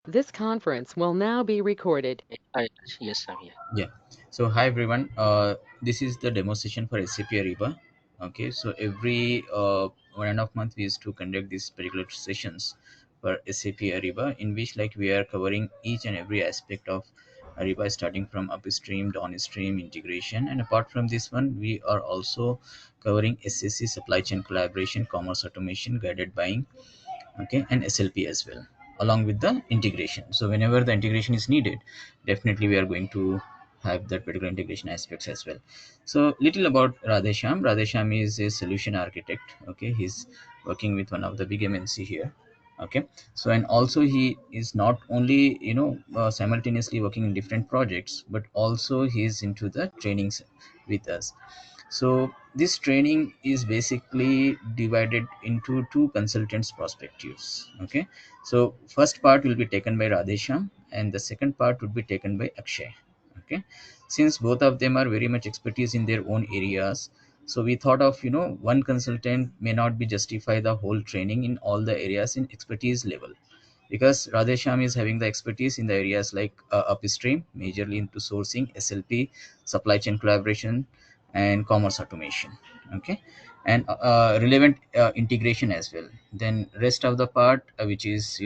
This conference will now be recorded. Yes, I'm here. Yeah. So hi everyone. This is the demo session for SAP Ariba. Okay. So every 1.5 month we used to conduct these particular sessions for SAP Ariba, in which like we are covering each and every aspect of Ariba, starting from upstream, downstream integration, and apart from this one, we are also covering SSC, supply chain collaboration, commerce automation, guided buying, okay, and SLP as well, along with the integration. So whenever the integration is needed, definitely we are going to have that particular integration aspects as well. So little about Radhesham. Radhesham is a solution architect. Okay, he's working with one of the big MNC here. Okay, so and also he is not only simultaneously working in different projects, but also he is into the trainings with us. So this training is basically divided into two consultants perspectives. Okay, so first part will be taken by Radhesham and the second part would be taken by Akshay. Okay, since both of them are very much expertise in their own areas, so we thought of, one consultant may not be justify the whole training in all the areas in expertise level, because Radhesham is having the expertise in the areas like upstream, majorly into sourcing, SLP, supply chain collaboration, and commerce automation. Okay, and relevant integration as well. Then rest of the part, which is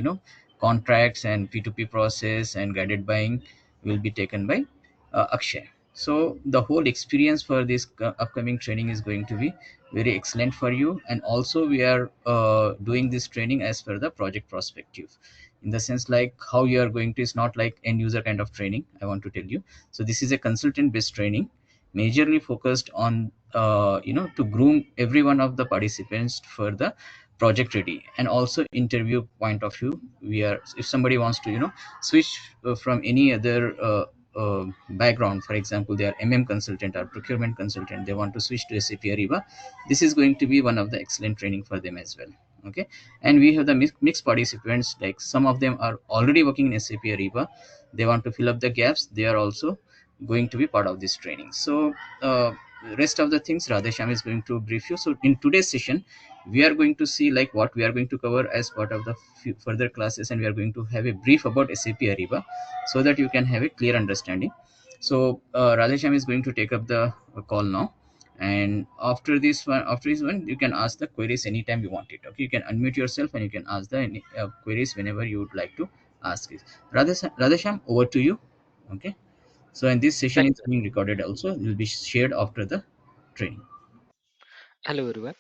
contracts and P2P process and guided buying, will be taken by Akshay. So the whole experience for this upcoming training is going to be very excellent for you. And also we are doing this training as per the project perspective, in the sense like how you are going to, is not like end user kind of training, I want to tell you. So this is a consultant based training, majorly focused on to groom every one of the participants for the project ready. And also interview point of view, we are, if somebody wants to switch from any other background, for example they are consultant or procurement consultant, they want to switch to SAP Ariba, this is going to be one of the excellent training for them as well. Okay, and we have the mixed participants, like some of them are already working in SAP Ariba, they want to fill up the gaps, they are also going to be part of this training. So rest of the things Radhesham is going to brief you. So in today's session we are going to see like what we are going to cover as part of the further classes, and we are going to have a brief about SAP Ariba so that you can have a clear understanding. So Radhesham is going to take up the call now, and after this one you can ask the queries anytime you want it. Okay, you can unmute yourself and you can ask the queries whenever you would like to ask it. Radhesham, over to you. Okay, so and this session Thank is you. being recorded also, it will be shared after the training. Hello, everyone.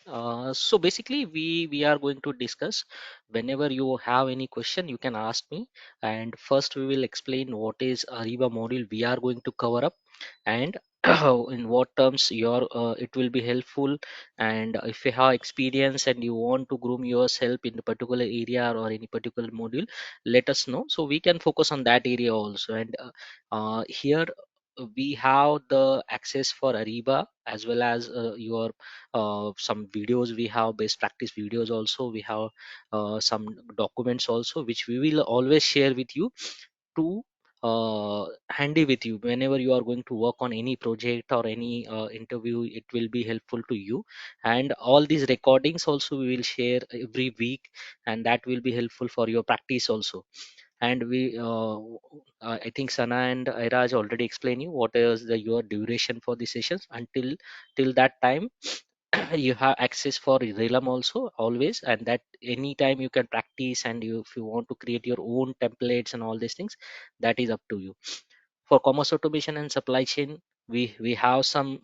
So basically, we are going to discuss. Whenever you have any question, you can ask me. And first, we will explain what is Ariba module we are going to cover up, and in what terms your it will be helpful. And if you have experience and you want to groom yourself in a particular area or any particular module, let us know so we can focus on that area also. And here we have the access for Ariba as well as your some videos. We have best practice videos also, we have some documents also, which we will always share with you to handy with you whenever you are going to work on any project or any interview. It will be helpful to you, and all these recordings also we will share every week, and that will be helpful for your practice also. And we I think Sana and Iraj already explained you what is the your duration for the sessions. Until till that time you have access for Realm also always, and that anytime you can practice. And you, if you want to create your own templates and all these things, that is up to you. For commerce automation and supply chain, we have some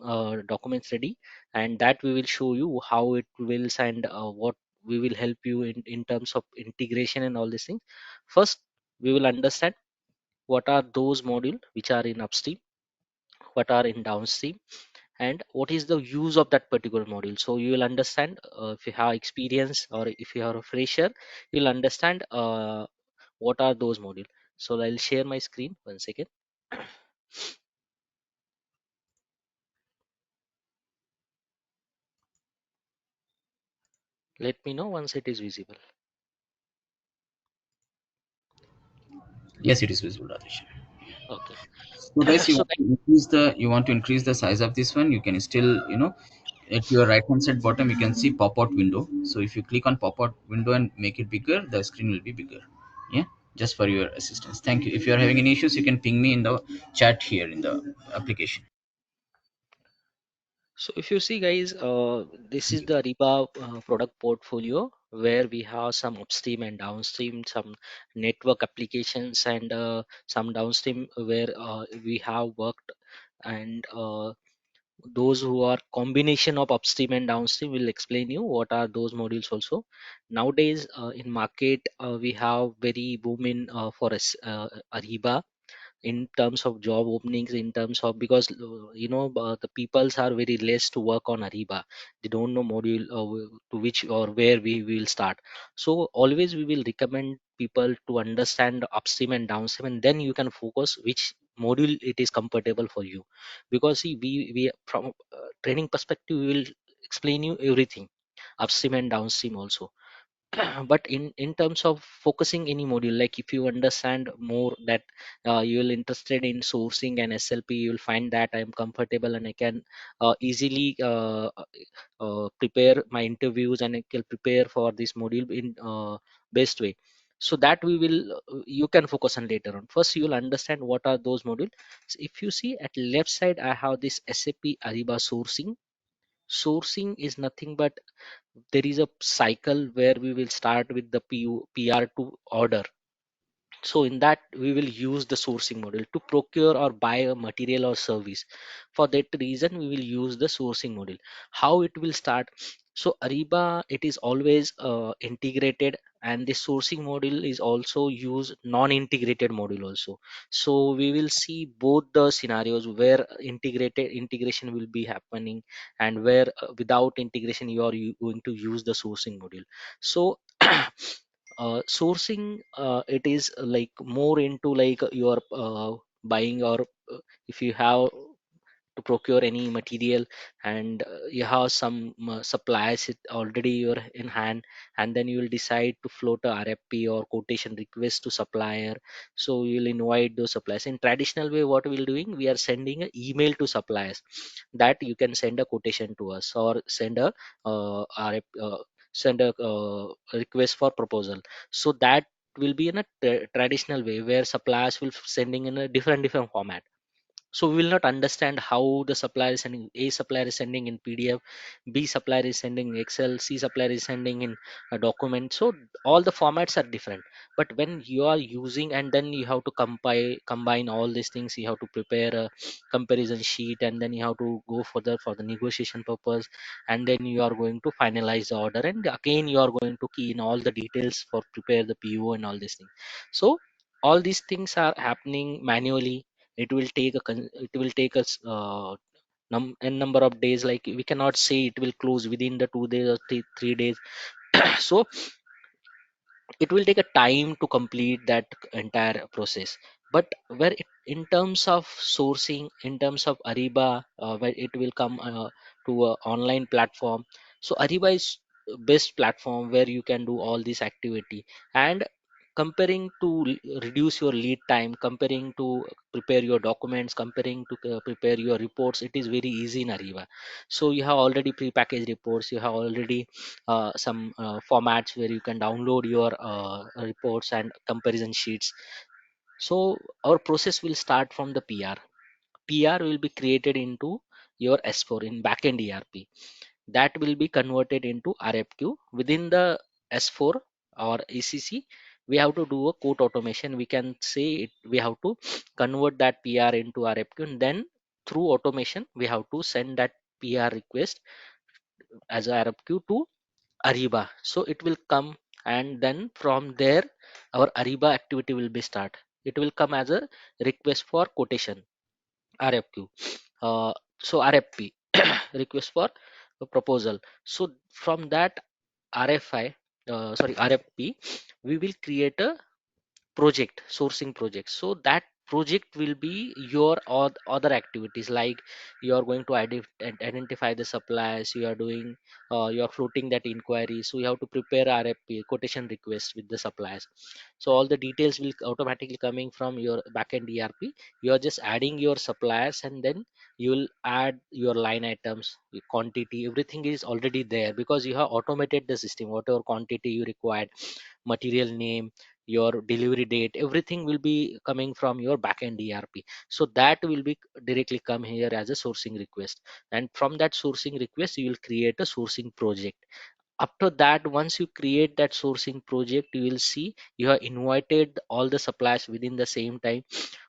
documents ready, and that we will show you how it will, and what we will help you in terms of integration and all these things. First, we will understand what are those modules which are in upstream, what are in downstream, and what is the use of that particular module. So you will understand, if you have experience or if you are a fresher, you'll understand what are those modules. So I'll share my screen one second. Let me know once it is visible. Yes, it is visible, Rajesh. Okay. So guys, So you want to increase the size of this one, you can still, at your right hand side bottom you can see pop out window. So if you click on pop out window and make it bigger, the screen will be bigger. Yeah, just for your assistance. Thank you. If you are having any issues, you can ping me in the chat here in the application. So if you see guys, this is the Ariba product portfolio where we have some upstream and downstream, some network applications and some downstream where we have worked, and those who are combination of upstream and downstream will explain you what are those modules also. Nowadays in market we have very boom in for us Ariba in terms of job openings, in terms of, because the peoples are very less to work on Ariba. They don't know module to which or where we will start. So always we will recommend people to understand upstream and downstream, and then you can focus which module it is comfortable for you. Because see, we from training perspective we will explain you everything, upstream and downstream also. But in terms of focusing any module, like if you understand more that you will interested in sourcing and SLP, you will find that I am comfortable and I can easily prepare my interviews and I can prepare for this module in best way. So that we will you can focus on later on. First you will understand what are those modules. So if you see at left side, I have this SAP Ariba sourcing. Sourcing is nothing but there is a cycle where we will start with the PR to order. So in that we will use the sourcing model to procure or buy a material or service. For that reason we will use the sourcing model. How it will start? So Ariba, it is always integrated, and the sourcing model is also use non-integrated module also. So we will see both the scenarios where integrated integration will be happening, and where without integration you are going to use the sourcing module. So sourcing, it is like more into like your buying, or if you have to procure any material, and you have some supplies it already you're in hand, and then you will decide to float a RFP or quotation request to supplier. So you'll invite those suppliers. In traditional way, what we're doing, we are sending an email to suppliers that you can send a quotation to us, or send a RFP, send a request for proposal. So that will be in a traditional way, where suppliers will sending in a different format. So we will not understand how the supplier is sending. A supplier is sending in PDF, B supplier is sending in Excel, C supplier is sending in a document. So all the formats are different. But when you are using, and then you have to combine all these things, you have to prepare a comparison sheet, and then you have to go for the negotiation purpose, and then you are going to finalize the order, and again you are going to key in all the details for prepare the PO and all these things. So all these things are happening manually. It will take us n number of days. Like we cannot say it will close within the 2 days or 3 days. So it will take a time to complete that entire process. But in terms of sourcing, in terms of Ariba, where it will come to a online platform. So Ariba is best platform where you can do all this activity. And comparing to reduce your lead time, comparing to prepare your documents, comparing to prepare your reports, it is very easy in Ariba. So you have already pre-packaged reports, you have already some formats where you can download your reports and comparison sheets. So our process will start from the PR. PR will be created into your S4 in backend ERP. That will be converted into RFQ within the S4 or ECC. We have to do a quote automation. We can say it, we have to convert that PR into RFQ, and then through automation we have to send that PR request as a RFQ to Ariba. So it will come, and then from there our Ariba activity will be start. It will come as a request for quotation, RFQ. So RFP, request for a proposal. So from that RFP, we will create a project, sourcing project. So that project will be your other activities, like you are going to identify the suppliers, you are doing you are floating that inquiry. So you have to prepare RFP, quotation request with the suppliers. So all the details will automatically coming from your backend ERP. You are just adding your suppliers, and then you will add your line items, your quantity, everything is already there, because you have automated the system. Whatever quantity you required, material name, your delivery date, everything will be coming from your backend ERP. So that will be directly come here as a sourcing request, and from that sourcing request you will create a sourcing project. After that, once you create that sourcing project, you will see you have invited all the suppliers within the same time.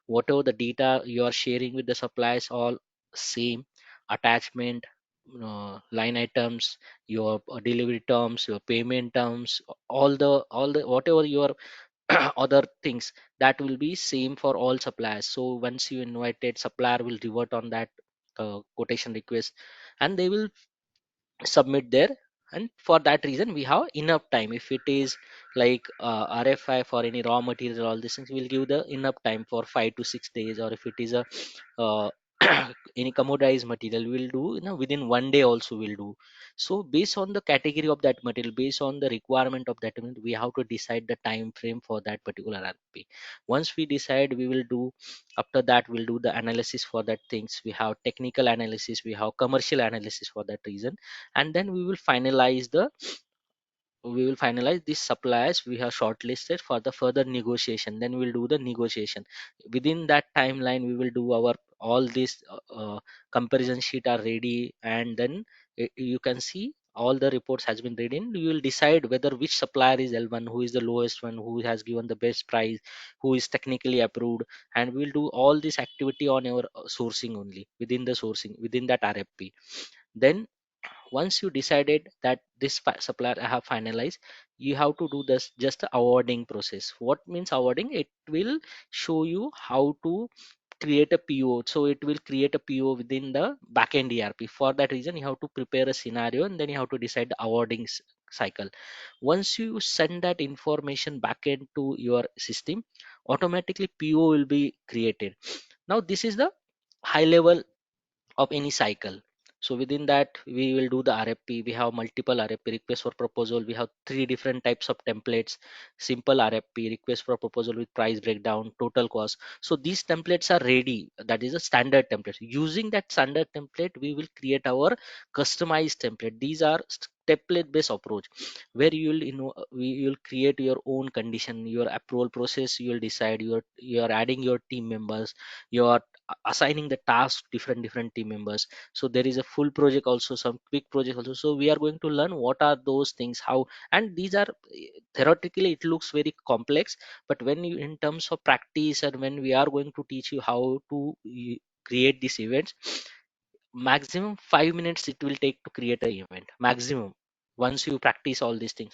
Whatever the data you are sharing with the suppliers, all same attachment, line items, your delivery terms, your payment terms, all the whatever your other things, that will be same for all suppliers. So once you invited, supplier will revert on that quotation request, and they will submit there. And for that reason we have enough time. If it is like RFI for any raw material, all these things, we'll give the enough time for 5 to 6 days. Or if it is a uh, any commoditized material, we'll do, within one day also we'll do. So based on the category of that material, based on the requirement of that material, we have to decide the time frame for that particular RFP. Once we decide, we will do, after that we'll do the analysis for that things. We have technical analysis, we have commercial analysis for that reason. And then we will finalize these suppliers we have shortlisted for the further negotiation. Then we'll do the negotiation. Within that timeline, we will do our all these comparison sheet are ready, and then you can see all the reports has been ready. And you will decide whether which supplier is L1, who is the lowest one, who has given the best price, who is technically approved. And we'll do all this activity on our sourcing only, within the sourcing, within that RFP. Then once you decided that this supplier I have finalized, you have to do this just the awarding process. What means awarding? It will show you how to create a PO. So it will create a PO within the backend ERP. For that reason, you have to prepare a scenario, and then you have to decide the awarding cycle. Once you send that information back into your system, automatically PO will be created. Now this is the high level of any cycle. So within that, we will do the RFP. We have multiple RFP, request for proposal. We have three different types of templates: simple RFP, request for proposal with price breakdown, total cost. So these templates are ready. That is a standard template. Using that standard template, we will create our customized template. These are template based approach, where you will create your own condition, your approval process. You will decide, you are adding your team members, you are assigning the task different team members. So there is a full project also, some quick project also. So we are going to learn what are those things, how. And these are theoretically it looks very complex, but when you, in terms of practice, and when we are going to teach you how to create these events, maximum 5 minutes it will take to create an event, maximum. Once you practice all these things,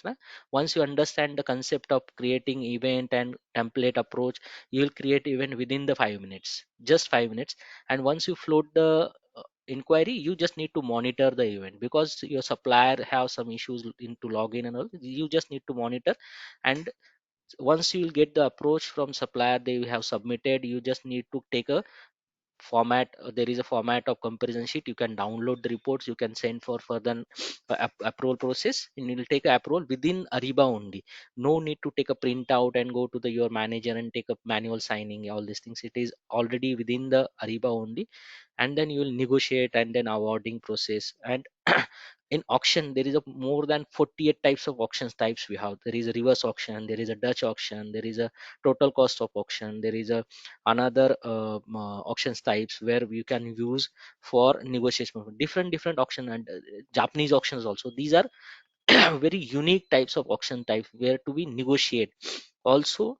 once you understand the concept of creating event and template approach, you will create event within the 5 minutes, just 5 minutes. And once you float the inquiry, you just need to monitor the event, because your supplier have some issues into login and all. You just need to monitor. And once you will get the approach from supplier, they have submitted, you just need to take a format. There is a format of comparison sheet. You can download the reports, you can send for further approval process, and you will take a approval within Ariba only. No need to take a printout and go to the your manager and take a manual signing, all these things. It is already within the Ariba only. And then you will negotiate, and then awarding process. And in auction, there is a more than 48 types of auctions types we have. There is a reverse auction, there is a Dutch auction, there is a total cost of auction, there is a another auctions types where you can use for negotiation, different auction. And Japanese auctions also. These are very unique types of auction type where to be negotiate. Also,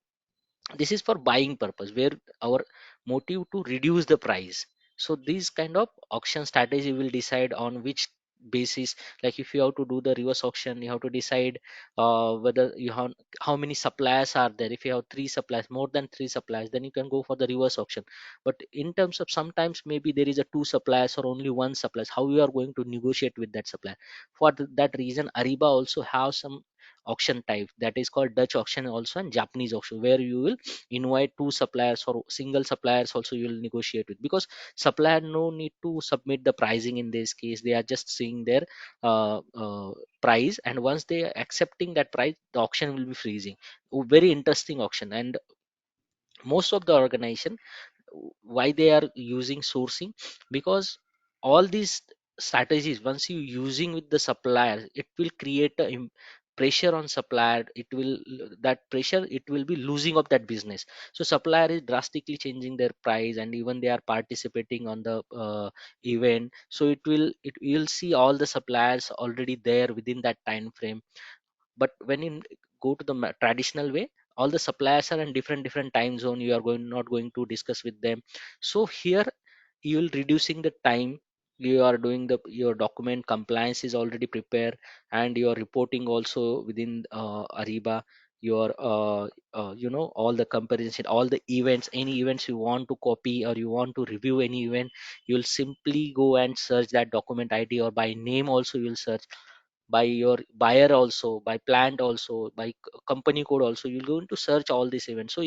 this is for buying purpose, where our motive to reduce the price. So these kind of auction strategy will decide on which basis. Like if you have to do the reverse auction, you have to decide whether you have how many suppliers are there. If you have three suppliers, more than three suppliers, then you can go for the reverse auction. But in terms of, sometimes maybe there is a two suppliers or only one suppliers, how you are going to negotiate with that supplier. For that reason, Ariba also have some auction type, that is called Dutch auction also, and Japanese auction, where you will invite two suppliers or single suppliers also you will negotiate with. Because supplier no need to submit the pricing. In this case, they are just seeing their price, and once they are accepting that price, the auction will be freezing. Very interesting auction. And most of the organization, why they are using sourcing, because all these strategies, once you using with the supplier, it will create a pressure on supplier, it will, that pressure, it will be losing of that business. So supplier is drastically changing their price, and even they are participating on the event. So you'll see all the suppliers already there within that time frame. But when you go to the traditional way, all the suppliers are in different time zone, you are going not going to discuss with them. So here you will reducing the time, you are doing the your document compliance is already prepared, and your reporting also within Ariba, your all the comparison, all the events, any events you want to copy or you want to review any event, you'll simply go and search that document ID, or by name also you'll search, by your buyer also, by plant also, by company code also, you're going to search all these events. So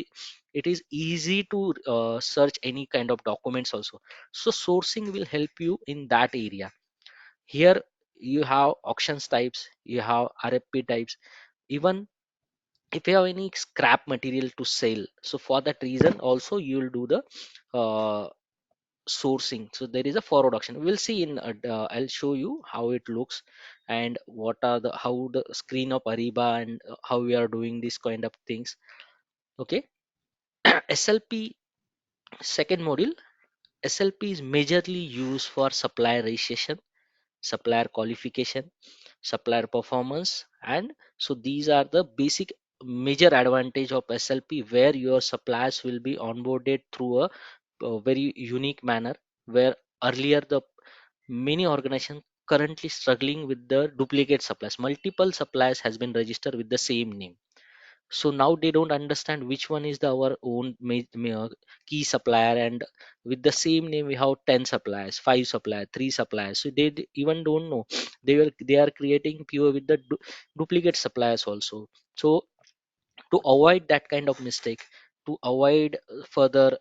it is easy to search any kind of documents also. So sourcing will help you in that area. Here you have auctions types, you have RFP types, even if you have any scrap material to sell, so for that reason also you will do the uh, sourcing. So there is a forward auction, we'll see in I'll show you how it looks, and what are the how the screen of Ariba, and how we are doing this kind of things. Okay. SLP, second module. SLP is majorly used for supplier registration, supplier qualification, supplier performance, and so these are the basic major advantage of SLP, where your suppliers will be onboarded through a very unique manner, where earlier the many organizations currently struggling with the duplicate suppliers, multiple suppliers has been registered with the same name. So now they don't understand which one is the our own key supplier, and with the same name we have 10 suppliers, 5 suppliers, 3 suppliers. So even don't know, they are creating pure with the duplicate suppliers also. So to avoid that kind of mistake, to avoid further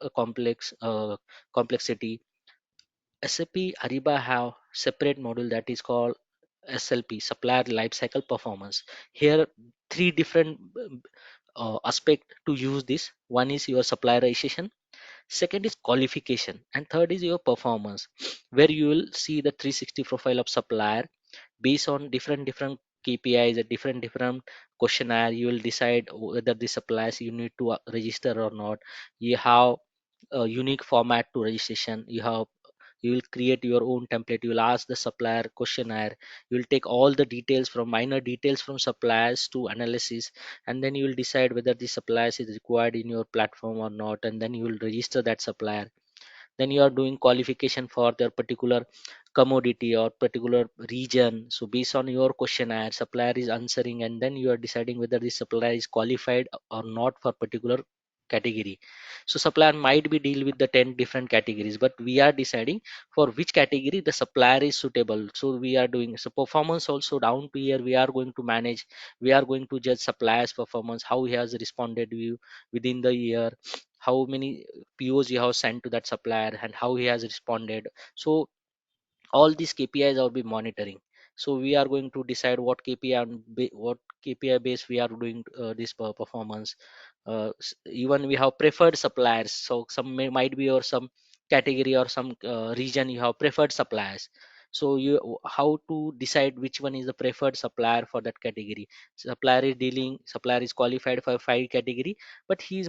complexity, SAP Ariba have separate module that is called SLP, Supplier Lifecycle Performance. Here, three different aspect to use this. One is your supplierization, second is qualification, and third is your performance, where you will see the 360 profile of supplier based on different KPIs, a different questionnaire. You will decide whether the suppliers you need to register or not. You have a unique format to registration. You will create your own template, you will ask the supplier questionnaire, you will take all the details from minor details from suppliers to analysis, and then you will decide whether the suppliers is required in your platform or not, and then you will register that supplier. Then you are doing qualification for their particular commodity or particular region. So based on your questionnaire, supplier is answering, and then you are deciding whether the supplier is qualified or not for particular category. So supplier might be deal with the 10 different categories, but we are deciding for which category the supplier is suitable. So we are doing so performance also down to here, we are going to manage, we are going to judge supplier's performance, how he has responded to you within the year, how many POs you have sent to that supplier, and how he has responded. So all these KPIs will be monitoring. So we are going to decide what KPI what KPI base we are doing this performance. Even we have preferred suppliers. So some might be, or some category or some region you have preferred suppliers. So you how to decide which one is the preferred supplier for that category. Supplier is qualified for 5 category, but he is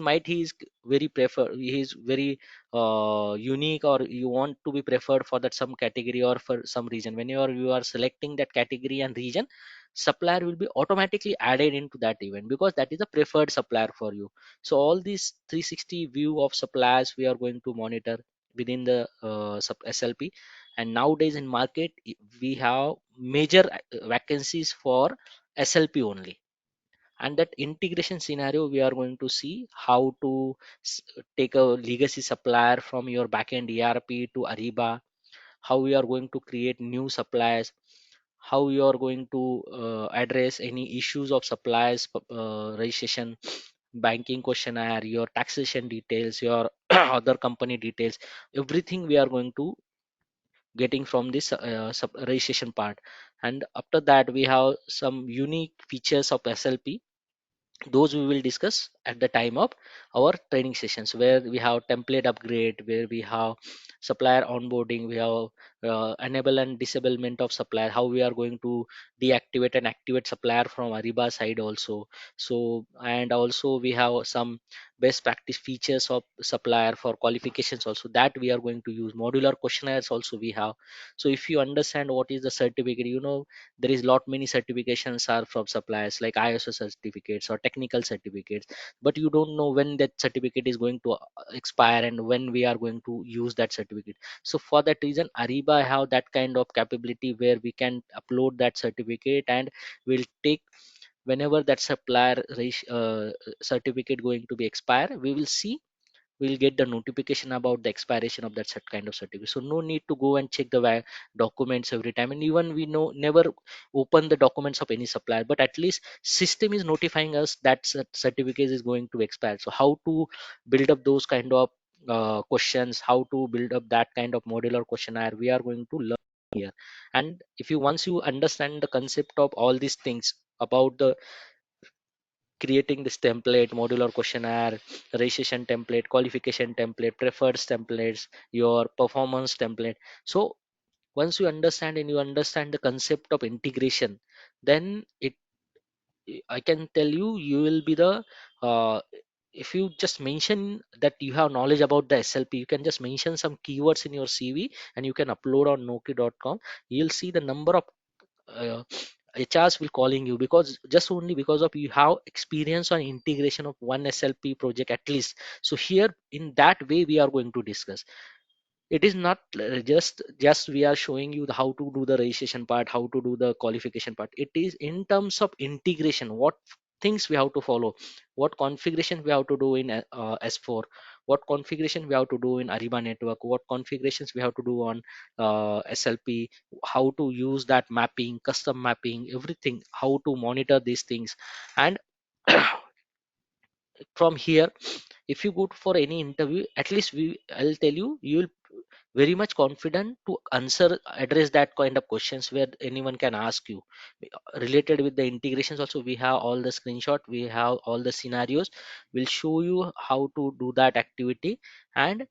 very prefer he is very unique, or you want to be preferred for that some category or for some region. When you are selecting that category and region, supplier will be automatically added into that event, because that is a preferred supplier for you. So all these 360 view of suppliers we are going to monitor within the SLP. And nowadays in market, we have major vacancies for SLP only. And that integration scenario, we are going to see how to take a legacy supplier from your backend ERP to Ariba, how we are going to create new suppliers, how you are going to address any issues of suppliers registration, banking questionnaire, your taxation details, your other company details, everything we are going to getting from this registration part. And after that, we have some unique features of SLP. Those we will discuss at the time of our training sessions, where we have template upgrade, where we have supplier onboarding, we have enable and disablement of supplier, how we are going to deactivate and activate supplier from Ariba side also. So and also we have some best practice features of supplier for qualifications also, that we are going to use modular questionnaires also we have. So if you understand what is the certificate, there is lot many certifications are from suppliers like ISO certificates or technical certificates, but you don't know when that certificate is going to expire and when we are going to use that certificate. So for that reason Ariba have that kind of capability where we can upload that certificate, and we'll take whenever that certificate going to be expire, we will see, we'll get the notification about the expiration of that kind of certificate. So no need to go and check the documents every time, and even we know never open the documents of any supplier, but at least system is notifying us that certificate is going to expire. So how to build up those kind of questions, how to build up that kind of modular questionnaire, we are going to learn here. And if you once you understand the concept of all these things about the creating this template, modular questionnaire, registration template, qualification template, preferred templates, your performance template. So once you understand and you understand the concept of integration, then I can tell you, you will be the uh, if you just mention that you have knowledge about the SLP, you can just mention some keywords in your CV and you can upload on Noki.com. You'll see the number of uh, HRs will calling you, because just only because of you have experience on integration of one SLP project at least. So here in that way we are going to discuss. It is not just we are showing you how to do the registration part, how to do the qualification part. It is in terms of integration, what things we have to follow, what configuration we have to do in S4, what configuration we have to do in Ariba network, what configurations we have to do on SLP, how to use that mapping, custom mapping, everything, how to monitor these things. And from here, if you go for any interview, at least I'll tell you, you'll very much confident to answer, address that kind of questions where anyone can ask you related with the integrations. Also we have all the screenshot, we have all the scenarios, we'll show you how to do that activity. And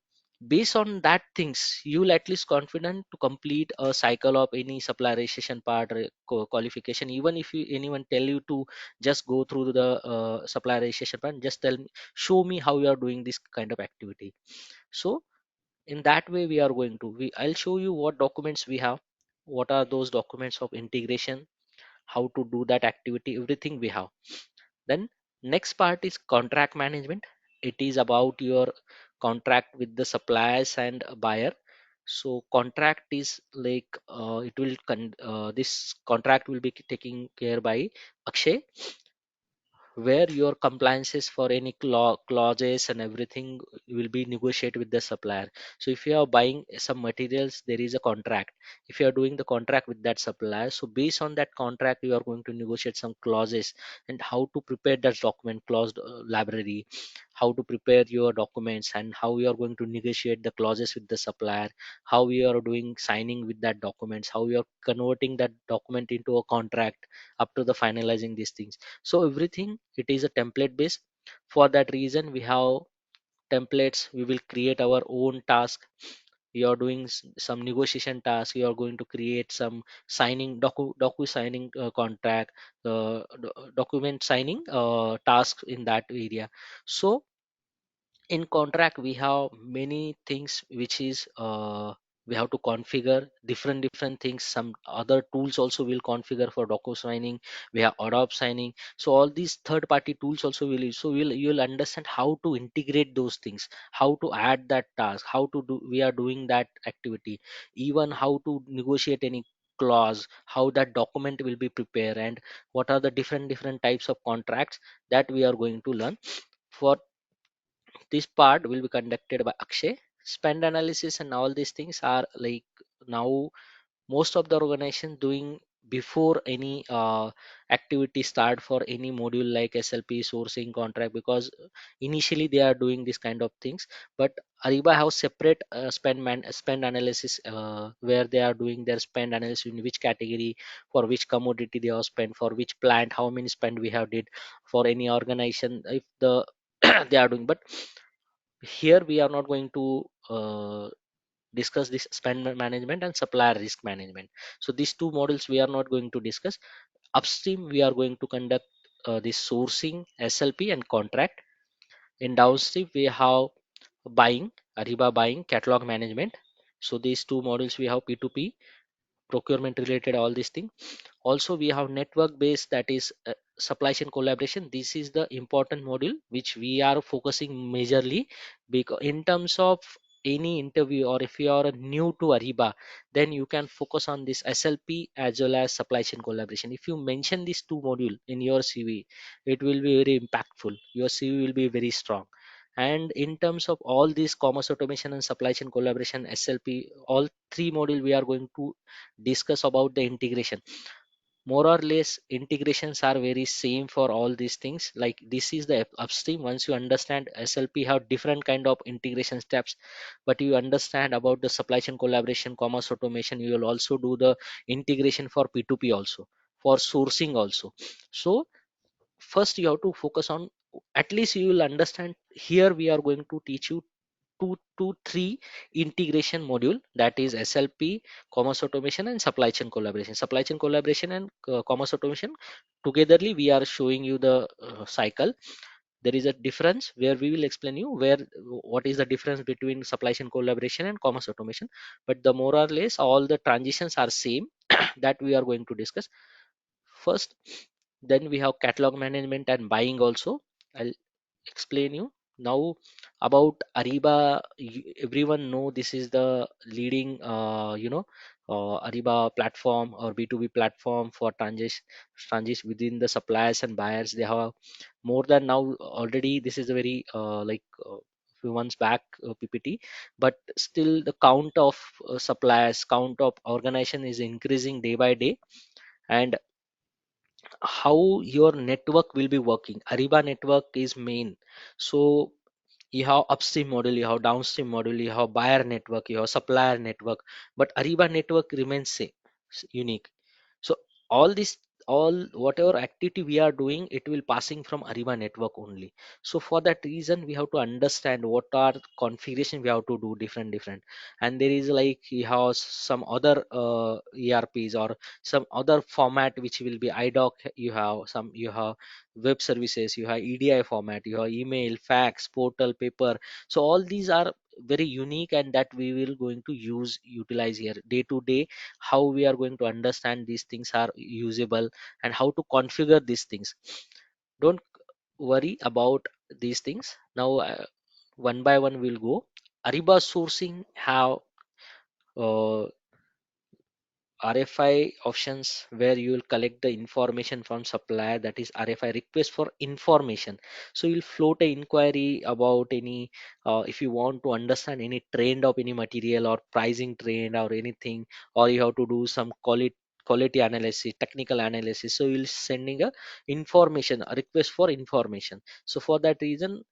based on that things, you'll at least confident to complete a cycle of any supply registration part, qualification. Even if anyone tell you to just go through the supply registration part, just tell me, show me how you are doing this kind of activity. So in that way we are going to, I'll show you what documents we have, what are those documents of integration, how to do that activity, everything we have. Then next part is contract management. It is about your contract with the suppliers and a buyer. So contract is like this contract will be taken care by Akshay, where your compliances for any clauses and everything will be negotiated with the supplier. So if you are buying some materials, there is a contract. If you are doing the contract with that supplier, so based on that contract you are going to negotiate some clauses, and how to prepare that document clause library, how to prepare your documents, and how you are going to negotiate the clauses with the supplier, how you are doing signing with that documents, how you are converting that document into a contract, up to the finalizing these things. So everything, it is a template based. For that reason we have templates, we will create our own task. You are doing some negotiation task, you are going to create some signing docu signing contract, document signing task in that area. So in contract we have many things which is we have to configure different things. Some other tools also will configure for docu signing. We have Adobe signing. So all these third party tools also will use. So you'll understand how to integrate those things, how to add that task, how to do we are doing that activity, even how to negotiate any clause, how that document will be prepared, and what are the different types of contracts that we are going to learn. For this part will be conducted by Akshay. Spend analysis and all these things are like now most of the organization doing before any activity start for any module like SLP sourcing contract, because initially they are doing this kind of things. But Ariba have separate spend analysis where they are doing their spend analysis in which category, for which commodity they have spent, for which plant how many spend we have did, for any organization if the they are doing. But here we are not going to discuss this spend management and supplier risk management. So these two models we are not going to discuss. Upstream we are going to conduct this sourcing, SLP and contract. In downstream we have buying, Ariba buying, catalog management. So these two models we have P2P, procurement related, all these things. Also we have network based, that is supply chain collaboration. This is the important module which we are focusing majorly, because in terms of any interview, or if you are new to Ariba, then you can focus on this SLP as well as supply chain collaboration. If you mention these two module in your CV, it will be very impactful, your CV will be very strong. And in terms of all these commerce automation and supply chain collaboration, SLP, all three module we are going to discuss about the integration. More or less integrations are very same for all these things. Like this is the upstream. Once you understand SLP have different kind of integration steps, but you understand about the supply chain collaboration, commerce automation, you will also do the integration for P2P also, for sourcing also. So first you have to focus on, at least you will understand. Here we are going to teach you two to three integration module, that is SLP, commerce automation and supply chain collaboration. Supply chain collaboration and commerce automation togetherly we are showing you the cycle. There is a difference where we will explain you where what is the difference between supply chain collaboration and commerce automation, but the more or less all the transitions are same that we are going to discuss first. Then we have catalog management and buying also. I'll explain you now about Ariba. Everyone know this is the leading Ariba platform or B2B platform for transit within the suppliers and buyers. They have more than now already. This is a very few months back PPT, but still the count of suppliers, count of organization is increasing day by day. And how your network will be working, Ariba network is main. So you have upstream model, you have downstream model, you have buyer network, you have supplier network, but Ariba network remains same, unique. So all this, all whatever activity we are doing, it will passing from Ariba network only. So for that reason we have to understand what are configuration we have to do different. And there is like you have some other ERPs or some other format which will be IDOC. You have some, you have web services, you have EDI format, you have email, fax, portal, paper. So all these are very unique, and that we will going to utilize here day to day. How we are going to understand these things are usable and how to configure these things. Don't worry about these things. Now one by one we'll go. Ariba sourcing have uh, RFI options where you will collect the information from supplier, that is RFI, request for information. So you'll float a inquiry about any if you want to understand any trend of any material or pricing trend or anything, or you have to do some quality analysis, technical analysis. So you'll sending a information, a request for information. So for that reason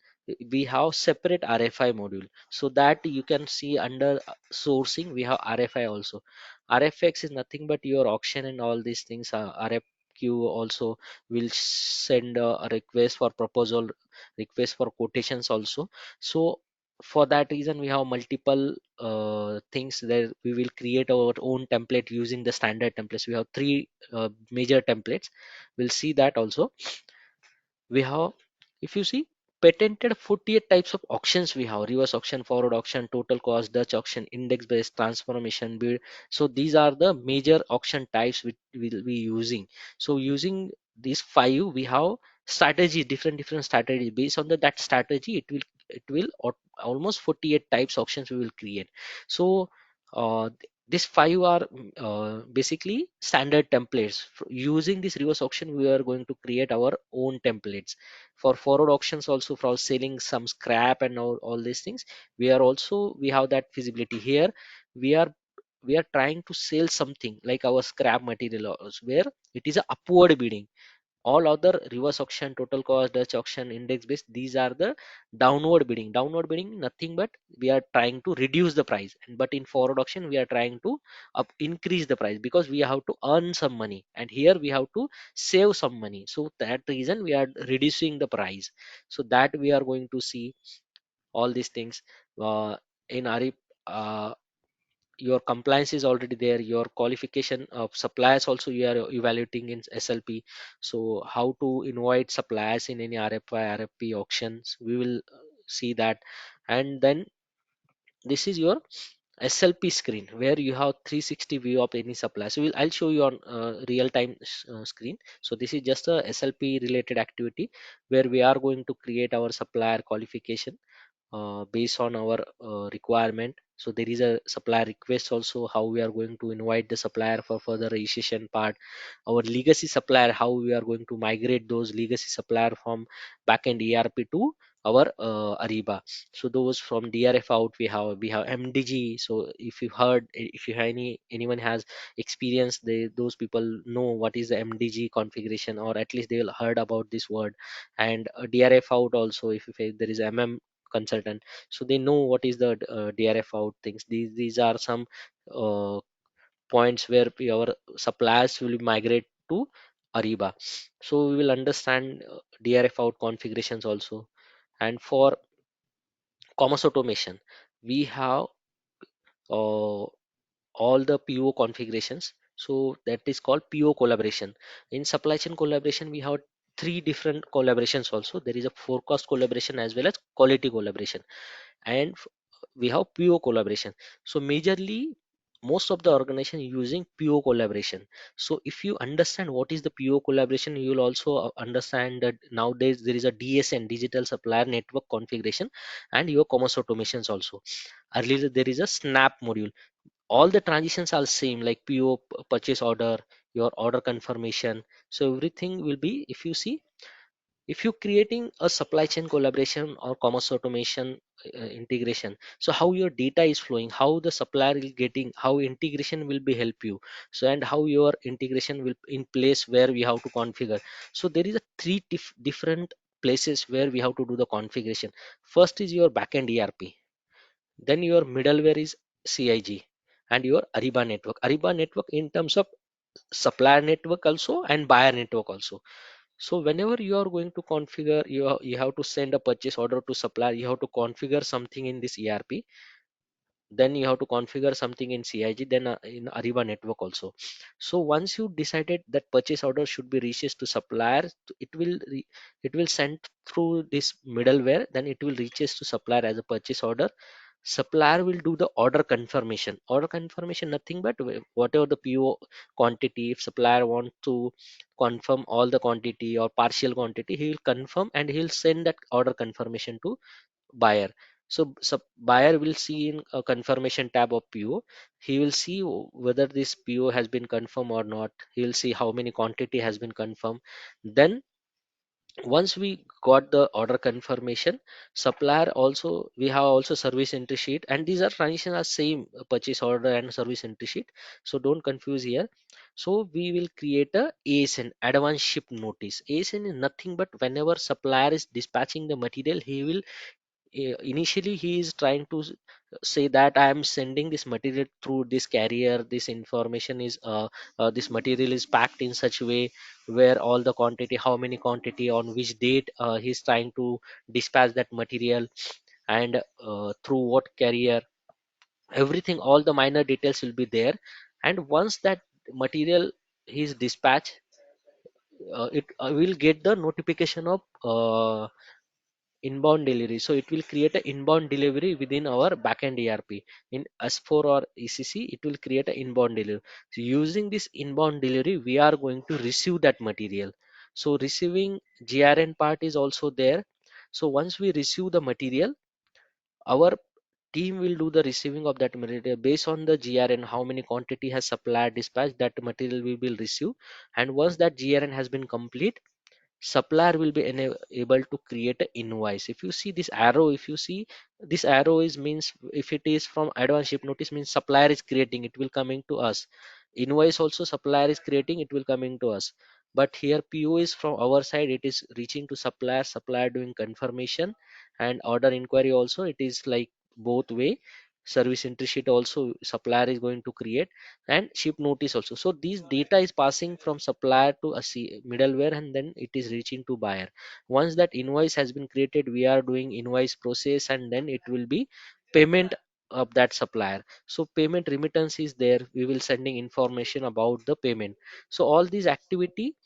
we have separate RFI module, so that you can see under sourcing we have RFI also. RFX is nothing but your auction and all these things. RFQ also will send a request for proposal, request for quotations also. So for that reason, we have multiple things that we will create our own template using the standard templates. We have three major templates. We'll see that also. We have, if you see, patented 48 types of auctions. We have reverse auction, forward auction, total cost, Dutch auction, index based, transformation, bid. So these are the major auction types which we'll be using. So using these five we have strategy, different strategies. Based on that strategy, almost 48 types auctions we will create. So these five are basically standard templates. Using this reverse auction we are going to create our own templates. For forward auctions also, for selling some scrap and all these things, we have that feasibility here. We are we are trying to sell something like our scrap material where it is a upward bidding. All other reverse auction, total cost, Dutch auction, index based, these are the downward bidding, nothing but we are trying to reduce the price. But in forward auction we are trying to increase the price, because we have to earn some money and here we have to save some money. So that reason we are reducing the price. So that we are going to see all these things in Ari. your compliance is already there, your qualification of suppliers also you are evaluating in SLP. So how to invite suppliers in any RFI RFP auctions, we will see that. And then this is your SLP screen where you have 360 view of any supplier. So I'll show you on real time screen. So this is just a SLP related activity where we are going to create our supplier qualification based on our requirement. So there is a supplier request also, how we are going to invite the supplier for further registration part. Our legacy supplier, how we are going to migrate those legacy supplier from backend ERP to our Ariba. So those from DRF out, we have MDG. So if you heard, if you have anyone has experience, those people know what is the MDG configuration, or at least they will heard about this word. And DRF out also, if there is consultant, so they know what is the DRF out things. These are some uh, points where our suppliers will migrate to Ariba. So we will understand DRF out configurations also. And for commerce automation, we have uh, all the PO configurations. So that is called PO collaboration. In supply chain collaboration, we have three different collaborations also. There is a forecast collaboration as well as quality collaboration, and we have PO collaboration. So majorly most of the organization using PO collaboration. So if you understand what is the PO collaboration, you will also understand that nowadays there is a DSN, digital supplier network configuration, and your commerce automations also. Earlier there is a snap module. All the transitions are same, like PO, purchase order, your order confirmation. So everything will be, if you see, if you creating a supply chain collaboration or commerce automation integration, so how your data is flowing, how the supplier is getting, how integration will be help you. So and how your integration will in place where we have to configure. So there is a three different places where we have to do the configuration. First is your backend ERP, then your middleware is CIG, and your Ariba network. Ariba network in terms of supplier network also and buyer network also. So whenever you are going to configure, you have to send a purchase order to supplier, you have to configure something in this ERP, then you have to configure something in CIG, then in Ariba network also. So once you decided that purchase order should be reaches to supplier, it will send through this middleware, then it will reaches to supplier as a purchase order. Supplier will do the order confirmation. Order confirmation nothing but whatever the PO quantity, if supplier want to confirm all the quantity or partial quantity, he will confirm and he'll send that order confirmation to buyer. So buyer will see in a confirmation tab of PO, he will see whether this PO has been confirmed or not. He will see how many quantity has been confirmed. Then once we got the order confirmation, supplier also, we have also service entry sheet, and these are transition are same, purchase order and service entry sheet. So don't confuse here. So we will create a ASN, advance ship notice. ASN is nothing but whenever supplier is dispatching the material, he will initially he is trying to say that I am sending this material through this carrier. This information is this material is packed in such a way where all the quantity, how many quantity, on which date he's trying to dispatch that material, and through what carrier, everything, all the minor details will be there. And once that material is dispatched, it will get the notification of inbound delivery. So it will create an inbound delivery within our backend ERP. In S4 or ECC, it will create an inbound delivery. So using this inbound delivery, we are going to receive that material. So receiving GRN part is also there. So once we receive the material, our team will do the receiving of that material based on the GRN, how many quantity has supplier dispatched, that material we will receive. And once that GRN has been complete, supplier will be able to create an invoice. If you see this arrow, if you see this arrow is means, if it is from advance ship notice, means supplier is creating, it will coming to us. Invoice also supplier is creating, it will coming to us. But here PO is from our side, it is reaching to supplier, supplier doing confirmation. And order inquiry also, it is like both way. Service entry sheet also supplier is going to create, and ship notice also. So these data is passing from supplier to a middleware, and then it is reaching to buyer. Once that invoice has been created, we are doing invoice process, and then it will be payment of that supplier. So payment remittance is there, we will sending information about the payment. So all these activity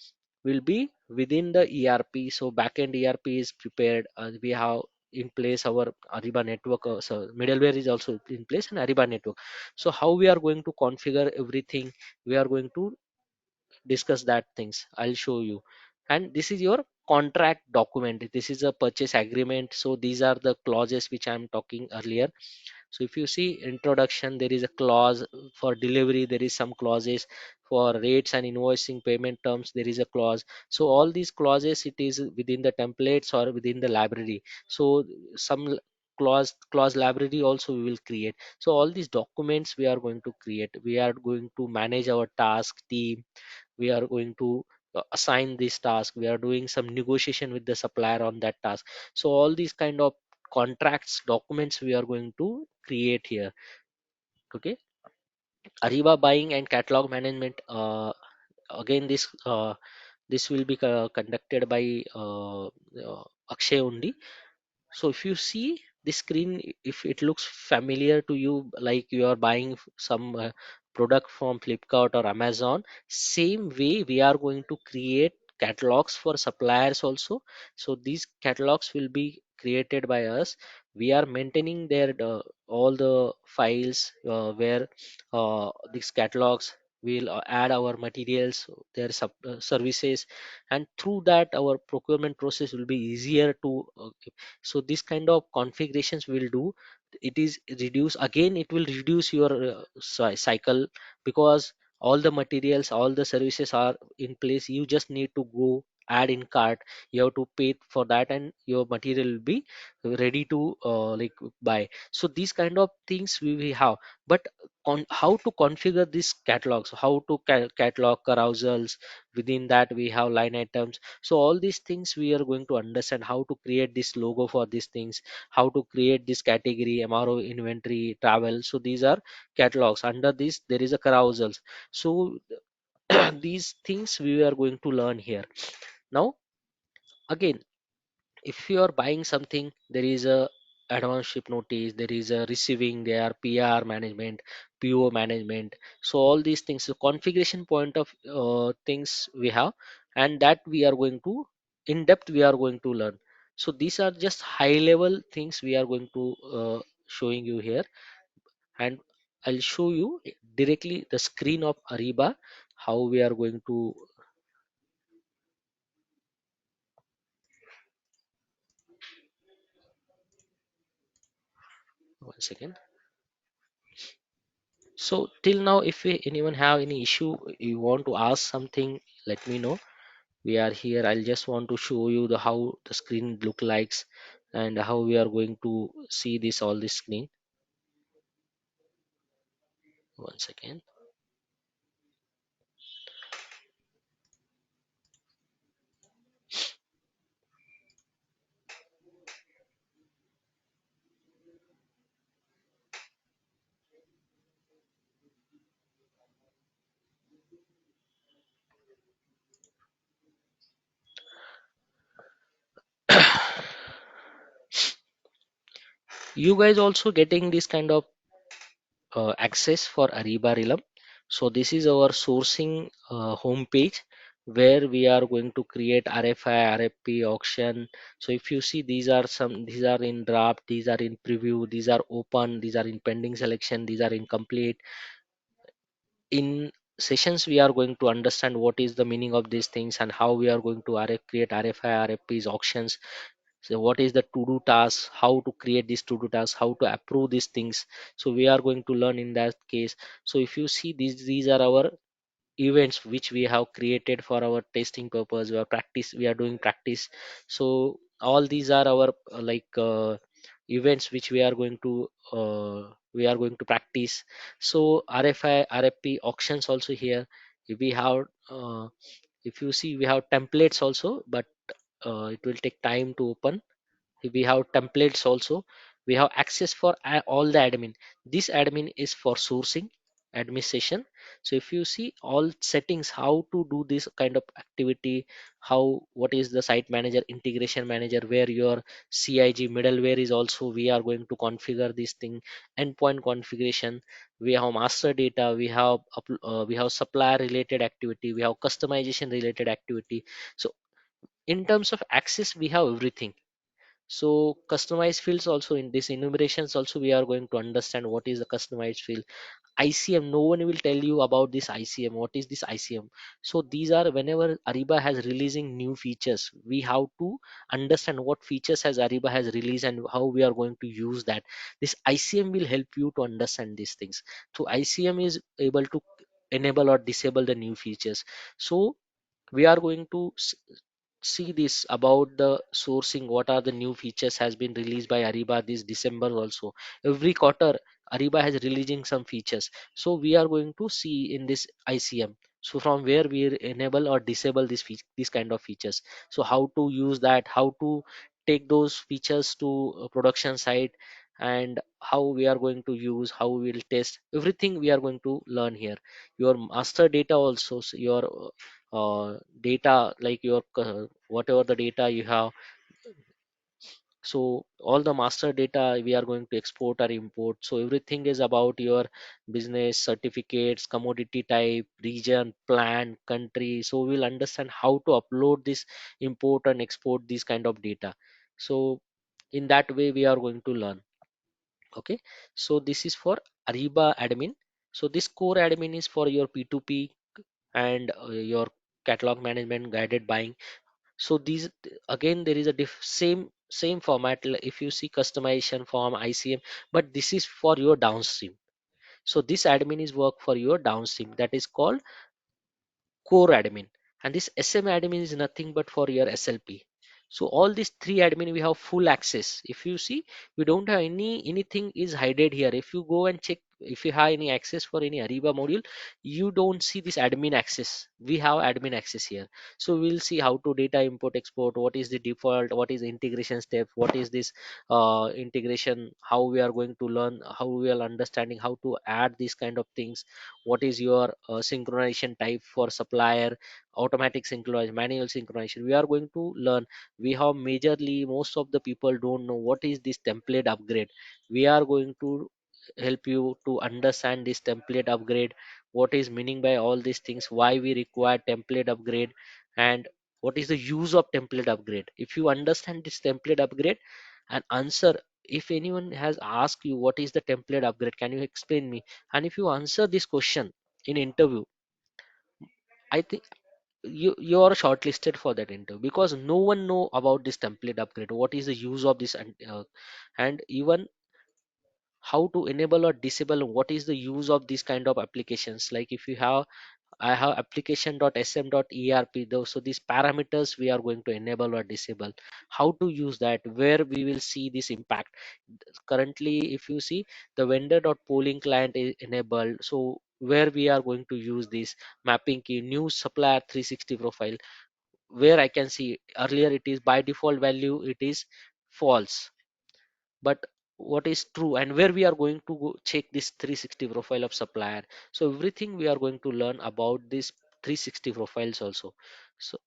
will be within the ERP. So backend ERP is prepared. We have in place our Ariba network. So middleware is also in place and Ariba network. So how we are going to configure everything, we are going to discuss that things. I'll show you. And this is your contract document. This is a purchase agreement. So these are the clauses which I'm talking earlier. So if you see introduction, there is a clause for delivery, there is some clauses for rates and invoicing payment terms, there is a clause. So all these clauses, it is within the templates or within the library. So some clause library also we will create. So all these documents we are going to create. We are going to manage our task team. We are going to assign this task. We are doing some negotiation with the supplier on that task. So all these kind of contracts documents we are going to create here. Okay. Ariba buying and catalog management, again this will be conducted by Akshay only. So if you see the screen, if it looks familiar to you, like you are buying some product from Flipkart or Amazon, same way we are going to create catalogs for suppliers also. So these catalogs will be created by us. We are maintaining their all the files where these catalogs will add our materials, their services, and through that our procurement process will be easier to so this kind of configurations will do. It is reduce, again it will reduce your cycle, because all the materials, all the services are in place. You just need to go add in cart, you have to pay for that, and your material will be ready to like buy. So these kind of things we have. But how to configure these catalogs, how to catalog carousels, within that we have line items. So all these things we are going to understand, how to create this logo for these things, how to create this category, MRO, inventory, travel. So these are catalogs. Under this there is a carousels. So these things we are going to learn here. Now again, if you are buying something, there is a advance ship notice, there is a receiving, there are PR management, PO management. So all these things, the configuration point of things we have, and that we are going to in depth we are going to learn. So these are just high level things we are going to showing you here. And I'll show you directly the screen of Ariba, how we are going to. One second. So till now, if anyone have any issue, you want to ask something, let me know. We are here. I'll just want to show you the how the screen look likes, and how we are going to see this all this screen. One second. You guys also getting this kind of access for Ariba Realm. So this is our sourcing home page, where we are going to create RFI, RFP, auction. So if you see, these are some, these are in draft, these are in preview, these are open, these are in pending selection, these are incomplete. In sessions we are going to understand what is the meaning of these things, and how we are going to create RFI, RFPs, auctions. So what is the to do task, how to create these to do tasks, how to approve these things. So we are going to learn in that case. So if you see, these are our events which we have created for our testing purpose. We are practice, we are doing practice. So all these are our events which we are going to practice. So RFI, RFP, auctions also here. If we have if you see, we have templates also, but it will take time to open. We have templates also. We have access for all the admin. This admin is for sourcing. administration. So if you see all settings, how to do this kind of activity, how, what is the site manager, integration manager, where your CIG middleware is also, we are going to configure this thing, endpoint configuration, we have master data, we have supplier related activity, we have customization related activity. So in terms of access, we have everything. So customized fields also, in this enumerations also, we are going to understand what is the customized field. ICM, no one will tell you about this ICM. What is this ICM? So these are, whenever Ariba has releasing new features, we have to understand what features has Ariba has released and how we are going to use that. This ICM will help you to understand these things. So ICM is able to enable or disable the new features. So we are going to see this about the sourcing, what are the new features has been released by Ariba this December also. Every quarter Ariba has releasing some features, so we are going to see in this ICM, so from where we enable or disable this kind of features. So how to use that, how to take those features to production site, and how we are going to use, how we will test, everything we are going to learn here. Your master data also, so your data, like your whatever the data you have, so all the master data we are going to export or import. So everything is about your business certificates, commodity type, region, plan, country. So we'll understand how to upload this, import and export this kind of data. So in that way we are going to learn. Okay, so this is for Ariba admin. So this core admin is for your P2P and your catalog management, guided buying. So these, again there is a same format, if you see customization form, ICM, but this is for your downstream. So this admin is work for your downstream, that is called core admin. And this SM admin is nothing but for your SLP. So all these three admin we have full access. If you see, we don't have anything is hidden here. If you go and check, if you have any access for any Ariba module, you don't see this admin access. We have admin access here. So we'll see how to data import export, what is the default, what is the integration step, what is this integration, how we are going to learn, how we are understanding how to add these kind of things, what is your synchronization type for supplier, automatic synchronization, manual synchronization, we are going to learn. We have majorly, most of the people don't know what is this template upgrade. We are going to help you to understand this template upgrade, what is meaning by all these things, why we require template upgrade, and what is the use of template upgrade. If you understand this template upgrade and answer, if anyone has asked you what is the template upgrade, can you explain me, and if you answer this question in interview, I think you are shortlisted for that interview, because no one know about this template upgrade, what is the use of this, and even how to enable or disable, what is the use of this kind of applications. Like if you have, I have application.sm.erp though, so these parameters we are going to enable or disable, how to use that, where we will see this impact. Currently if you see, the vendor.polling client is enabled, so where we are going to use this mapping key, new supplier 360 profile, where I can see earlier it is by default value it is false, but what is true, and where we are going to go check this 360 profile of supplier. So everything we are going to learn about this 360 profiles also. So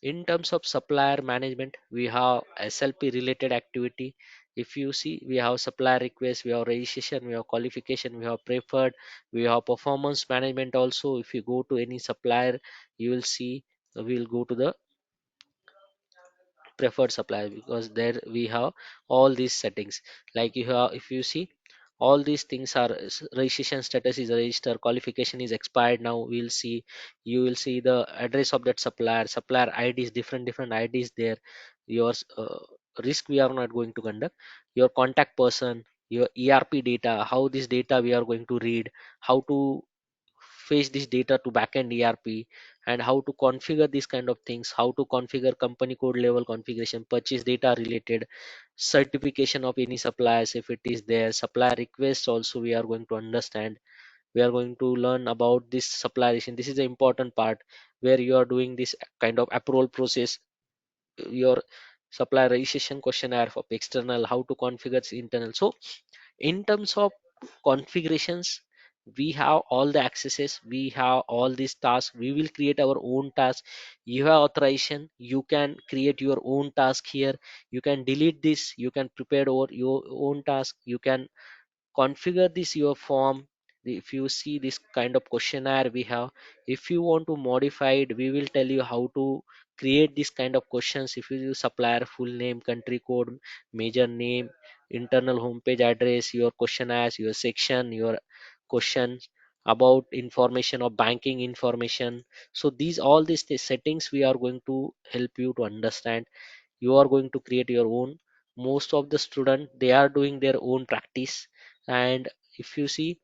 in terms of supplier management, we have SLP related activity. If you see, we have supplier request, we have registration, we have qualification, we have preferred, we have performance management also. If you go to any supplier, you will see, we will go to the preferred supplier, because there we have all these settings. Like you have, if you see, all these things are registration status is registered, qualification is expired. Now we'll see, you will see the address of that supplier, supplier IDs, different IDs there. Your risk we are not going to conduct, your contact person, your ERP data, how this data we are going to read, how to fetch this data to backend ERP, and how to configure these kind of things, how to configure company code level configuration, purchase data related, certification of any suppliers if it is there, supplier requests also we are going to understand. We are going to learn about this supplier relation. This is the important part, where you are doing this kind of approval process, your supplier registration questionnaire for external, how to configure internal. So in terms of configurations, we have all the accesses, we have all these tasks, we will create our own task. You have authorization, you can create your own task here, you can delete this, you can prepare your own task, you can configure this your form. If you see this kind of questionnaire we have, if you want to modify it, we will tell you how to create this kind of questions. If you use supplier full name, country code, major name, internal homepage address, your questionnaires, your section, your questions about information or banking information. So these all these settings we are going to help you to understand. You are going to create your own. Most of the student they are doing their own practice. And if you see,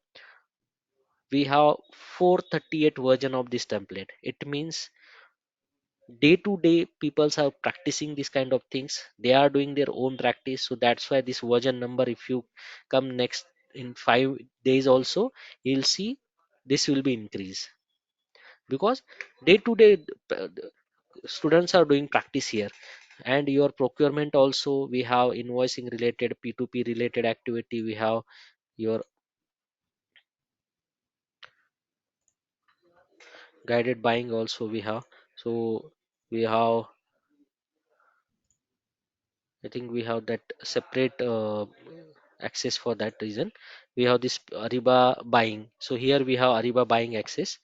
we have 438 version of this template. It means day to day people are practicing this kind of things, they are doing their own practice. So that's why this version number, if you come next in 5 days also, you'll see this will be increased, because day to day students are doing practice here. And your procurement also, we have invoicing related, p2p related activity, we have your guided buying also we have. So we have, I think we have that separate access. For that reason we have this Ariba buying. So here we have Ariba buying access.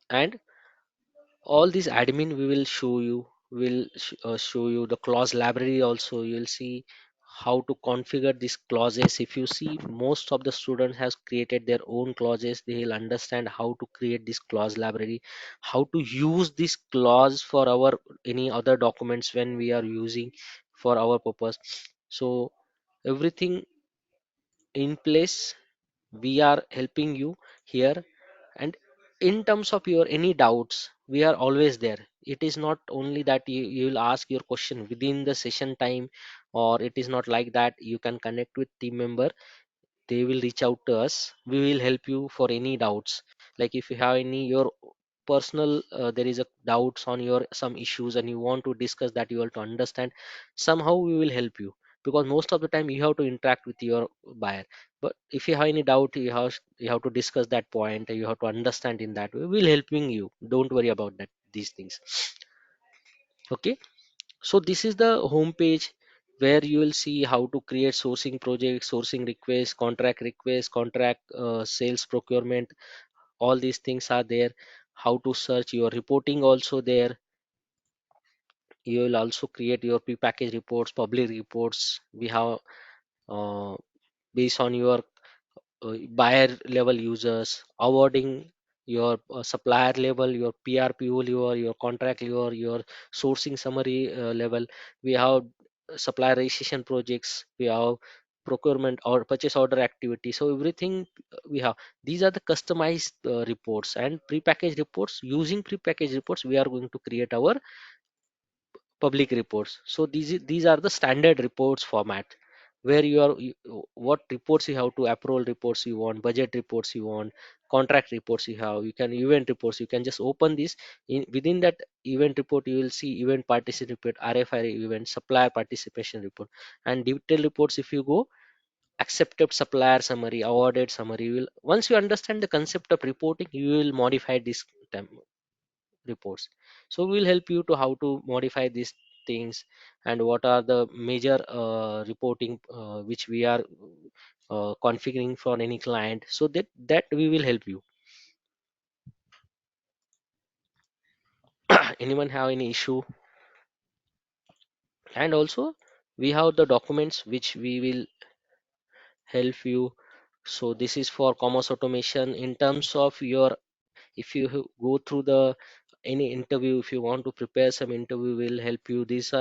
And all these admin we will show you, will show you the clause library also. You'll see how to configure these clauses. If you see, most of the students has created their own clauses, they will understand how to create this clause library, how to use this clause for our any other documents when we are using for our purpose. So everything in place, we are helping you here. And in terms of your any doubts, we are always there. It is not only that you will ask your question within the session time, or it is not like that. You can connect with team member, they will reach out to us, we will help you for any doubts. Like if you have any your personal there is a doubts on your some issues and you want to discuss that, you want to understand, somehow we will help you. Because most of the time you have to interact with your buyer. But if you have any doubt, you have to discuss that point, you have to understand in that way, we will helping you, don't worry about that these things. Okay. So this is the home page where you will see how to create sourcing project, sourcing request, contract sales, procurement. All these things are there. How to search your reporting also there. You will also create your prepackaged reports, public reports. We have based on your buyer level users, awarding your supplier level, your PRPO level, your contract level, your sourcing summary level. We have supplier registration projects, we have procurement or purchase order activity. So everything we have. These are the customized reports and prepackaged reports. Using prepackaged reports, we are going to create our public reports. So these are the standard reports format, where what reports you have to, approval reports you want, budget reports you want, contract reports you have, you can event reports, you can just open this. Within that event report, you will see event participation report, RFI event, supplier participation report. And detailed reports, if you go, accepted supplier summary, awarded summary, you will, once you understand the concept of reporting, you will modify this reports. So we will help you to how to modify these things, and what are the major reporting which we are configuring for any client, so that we will help you. Anyone have any issue? And also we have the documents which we will help you. So this is for commerce automation. In terms of your, if you go through the any interview, if you want to prepare some interview, will help you. This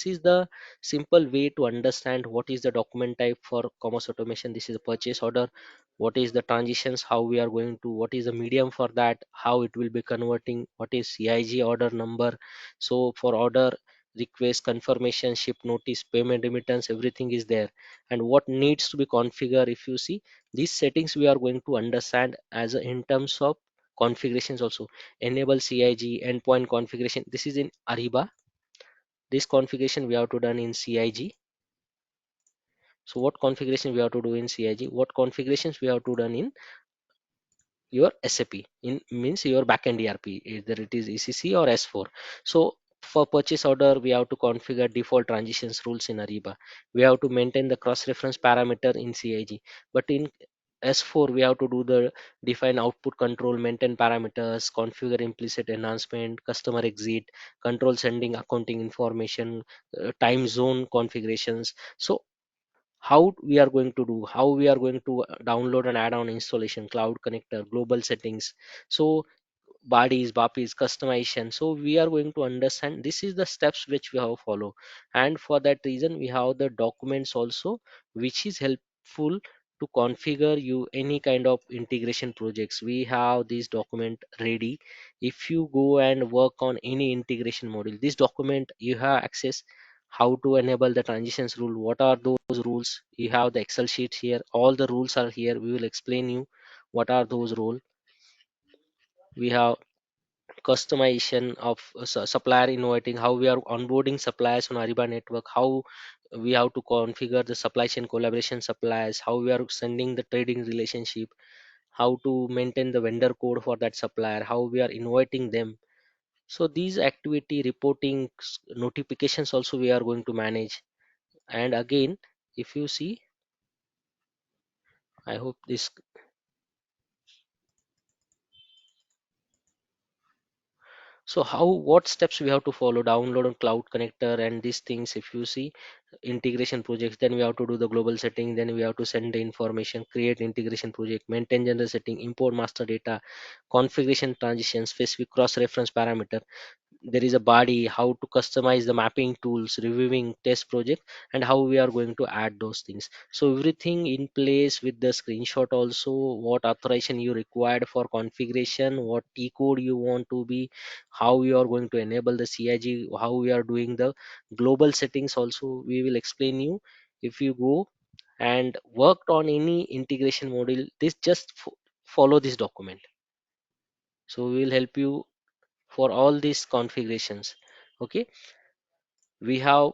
is the simple way to understand what is the document type for commerce automation. This is a purchase order, what is the transitions, how we are going to, what is the medium for that, how it will be converting, what is CIG order number. So for order request, confirmation, ship notice, payment remittance, everything is there. And what needs to be configured, if you see, these settings we are going to understand as in terms of configurations also. Enable CIG endpoint configuration, this is in Ariba. This configuration we have to done in CIG. So what configuration we have to do in CIG, what configurations we have to done in your SAP, in means your backend ERP, either it is ECC or S4. So for purchase order, we have to configure default transitions rules in Ariba. We have to maintain the cross-reference parameter in CIG. But in S4, we have to do the define output control, maintain parameters, configure implicit enhancement, customer exit, control sending accounting information, time zone configurations. So how we are going to do, how we are going to download and add on installation, cloud connector, global settings, so bodies, bapis, customization. So we are going to understand this is the steps which we have follow, and for that reason we have the documents also, which is helpful to configure you any kind of integration projects. We have this document ready. If you go and work on any integration module, this document you have access, how to enable the transitions rule, what are those rules. You have the Excel sheets here, all the rules are here. We will explain you what are those rules. We have customization of supplier inviting, how we are onboarding suppliers on Ariba network, how we have to configure the supply chain collaboration suppliers, how we are sending the trading relationship, how to maintain the vendor code for that supplier, how we are inviting them. So these activity reporting notifications also we are going to manage. And again, if you see, I hope this. So how, what steps we have to follow, download on cloud connector and these things. If you see integration projects, then we have to do the global setting, then we have to send the information, create integration project, maintain general setting, import master data, configuration transitions, specific cross reference parameter. There is a body, how to customize the mapping tools, reviewing test project, and how we are going to add those things. So everything in place with the screenshot also, what authorization you required for configuration, what T code you want to be, how you are going to enable the CIG, how we are doing the global settings also, we will explain you. If you go and worked on any integration module, this just follow this document. So we will help you for all these configurations. Okay, we have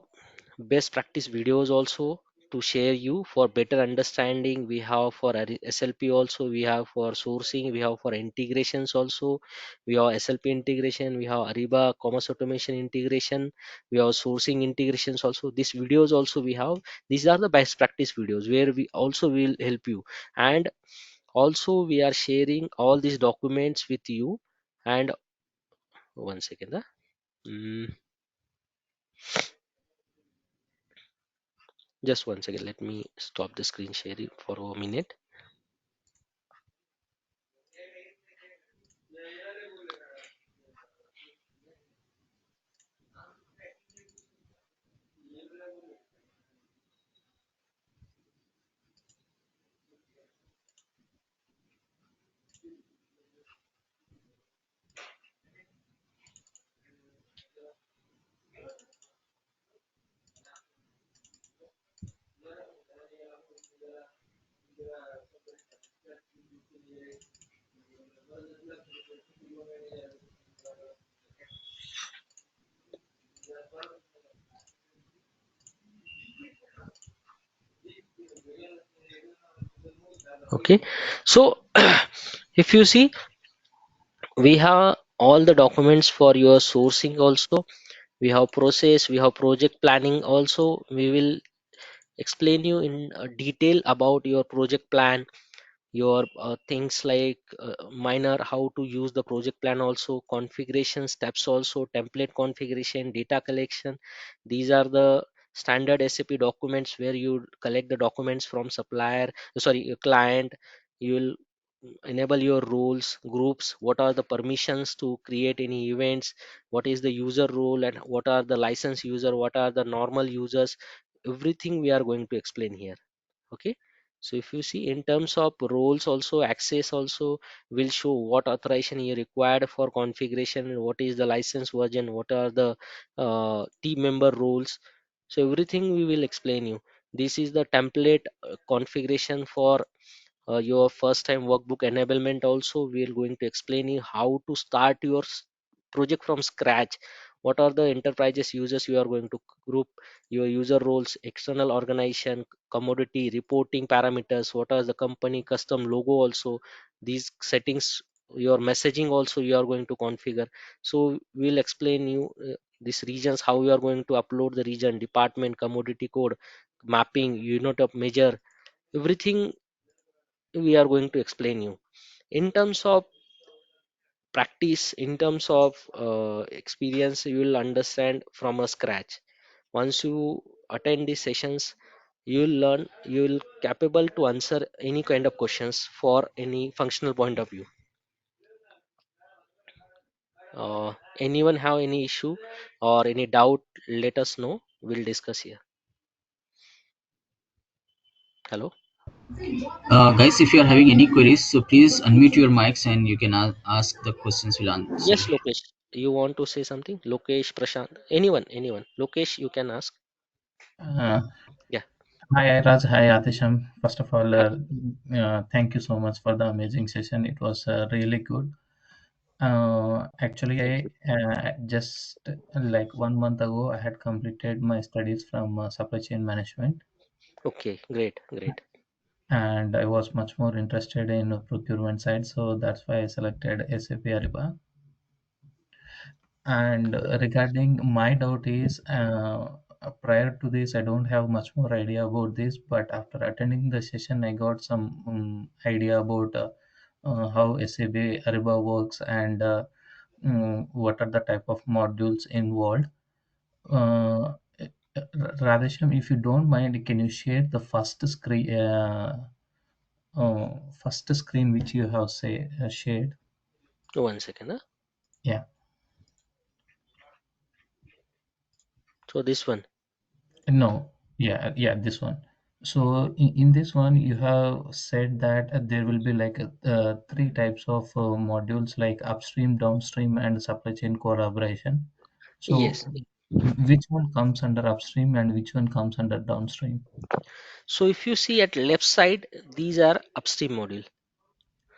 best practice videos also to share you for better understanding. We have for SLP also, we have for sourcing, we have for integrations also. We have SLP integration, we have Ariba commerce automation integration, we have sourcing integrations also. These videos also we have, these are the best practice videos where we also will help you. And also we are sharing all these documents with you. And one second, mm, just one second, let me stop the screen sharing for a minute. Okay, so if you see, we have all the documents for your sourcing also. We have process, we have project planning also. We will explain you in detail about your project plan, your things like minor, how to use the project plan also, configuration steps also, template configuration, data collection. These are the standard SAP documents where you collect the documents from supplier, sorry, your client. You will enable your roles, groups, what are the permissions to create any events, what is the user role, and what are the license user, what are the normal users. Everything we are going to explain here. Okay, so if you see in terms of roles also, access also will show what authorization you required for configuration, and what is the license version, what are the team member roles. So everything we will explain you. This is the template configuration for your first time workbook enablement also. We are going to explain you how to start your project from scratch, what are the enterprises users you are going to group, your user roles, external organization, commodity reporting parameters, what are the company custom logo also, these settings, your messaging also you are going to configure. So we'll explain you these regions, how you are going to upload the region, department, commodity code, mapping, unit of measure, everything we are going to explain you. In terms of practice, in terms of experience, you will understand from a scratch. Once you attend these sessions, you will learn, you will capable to answer any kind of questions for any functional point of view. Anyone have any issue or any doubt, let us know, we'll discuss here. Hello. Guys, if you are having any queries, so please unmute your mics and you can ask the questions. We'll answer. Yes, Lokesh, you want to say something? Lokesh, Prashant, anyone, Lokesh, you can ask. Uh, Yeah. Hi, Raj. Hi, Atisham. First of all, Hi. thank you so much for the amazing session. It was really good. Actually, Thank you. I just like 1 month ago, I had completed my studies from supply chain management, Okay, great, great. and I was much more interested in procurement side. So that's why I selected SAP Ariba. And regarding my doubt is, prior to this, I don't have much more idea about this, but after attending the session, I got some idea about how SAP Ariba works and what are the type of modules involved. Uh, Radhesham, if you don't mind, can you share the first screen which you have shared? One second. Huh? Yeah. So this one. No. Yeah. Yeah. This one. So in this one, you have said that there will be like three types of modules like upstream, downstream, and supply chain collaboration. So Yes. which one comes under upstream and which one comes under downstream? So if you see at left side, these are upstream module.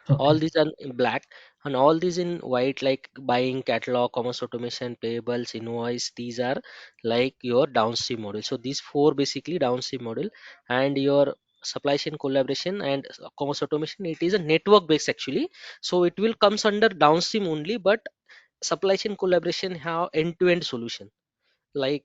All Okay. these are in black and all these in white, like buying, catalog, commerce automation, payables, invoice. These are like your downstream model. So these four basically downstream model, and your supply chain collaboration and commerce automation. It is a network based actually. So it will comes under downstream only, but supply chain collaboration have end to end solution, like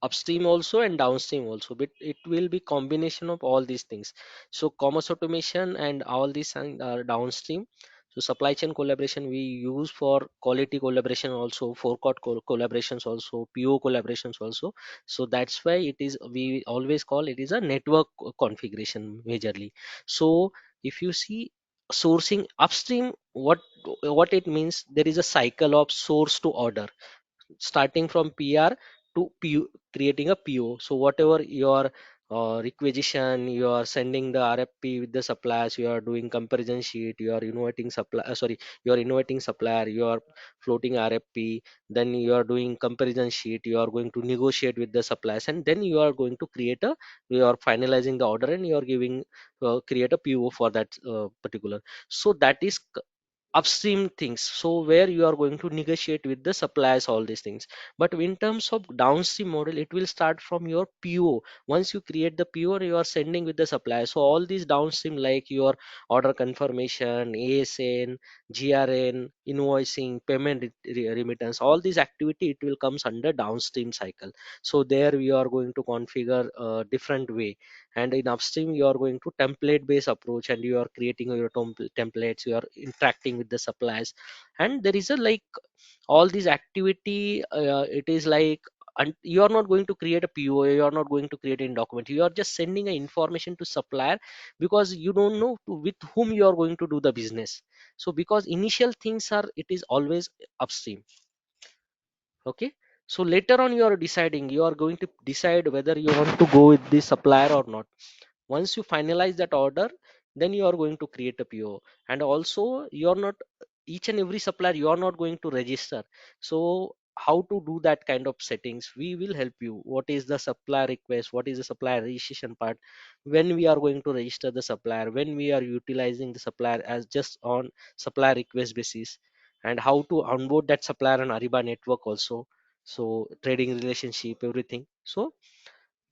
upstream also and downstream also, but it will be combination of all these things. So commerce automation and all these are downstream. So supply chain collaboration we use for quality collaboration also, forecast collaborations also, PO collaborations also. So that's why it is, we always call it is a network configuration majorly. So if you see sourcing upstream, what it means, there is a cycle of source to order, starting from PR to PO, creating a PO. So whatever your requisition, you are sending the RFP with the suppliers, you are doing comparison sheet, you are innovating supply, you are innovating supplier, you are floating RFP, then you are doing comparison sheet, you are going to negotiate with the suppliers, and then you are going to create a, you are finalizing the order and you are giving create a PO for that particular. So that is upstream things, so where you are going to negotiate with the suppliers, all these things. But in terms of downstream model, it will start from your PO. Once you create the PO, you are sending with the supplier. So all these downstream, like your order confirmation, ASN, GRN, invoicing, payment remittance, all these activity, it will comes under downstream cycle. So there we are going to configure a different way. And in upstream, you are going to template based approach, and you are creating your templates, you are interacting with the suppliers. And there is a like all these activity, it is like, and you are not going to create a PO, you are not going to create a document, you are just sending a information to supplier, because you don't know with whom you are going to do the business. So because initial things are, it is always upstream. Okay. So later on, you are deciding, you are going to decide whether you want to go with this supplier or not. Once you finalize that order, then you are going to create a PO. And also, you are not, each and every supplier you are not going to register. So how to do that kind of settings, we will help you. What is the supplier request, what is the supplier registration part, when we are going to register the supplier, when we are utilizing the supplier as just on supplier request basis, and how to onboard that supplier on Ariba network also. so trading relationship, everything. So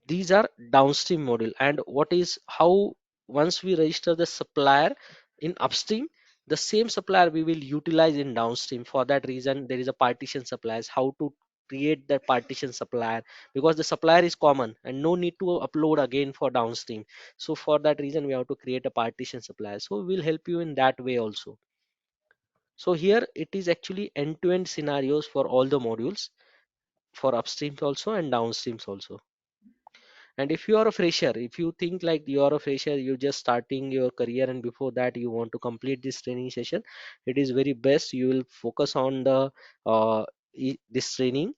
these are downstream module. And what is how once we register the supplier in upstream, the same supplier we will utilize in downstream. For that reason there is a partition suppliers, how to create that partition supplier, because the supplier is common and no need to upload again for downstream. So for that reason we have to create a partition supplier, so we'll help you in that way also. So here it is actually end-to-end scenarios for all the modules, for upstreams also and downstreams also. And if you are a fresher, if you think like you are a fresher, you're just starting your career and before that you want to complete this training session, it is very best you will focus on the this training.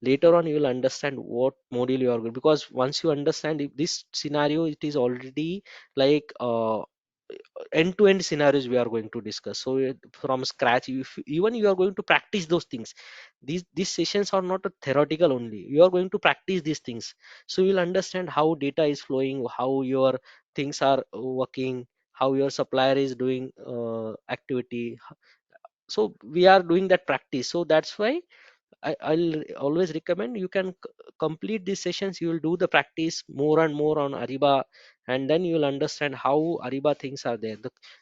Later on you will understand what module you are going, because once you understand if this scenario, it is already like end-to-end scenarios we are going to discuss. So from scratch, if even you are going to practice those things, these sessions are not a theoretical only, you are going to practice these things. So you'll understand how data is flowing, how your things are working, how your supplier is doing activity. So we are doing that practice. So that's why I'll always recommend you can complete these sessions. You will do the practice more and more on Ariba, and then you will understand how Ariba things are there.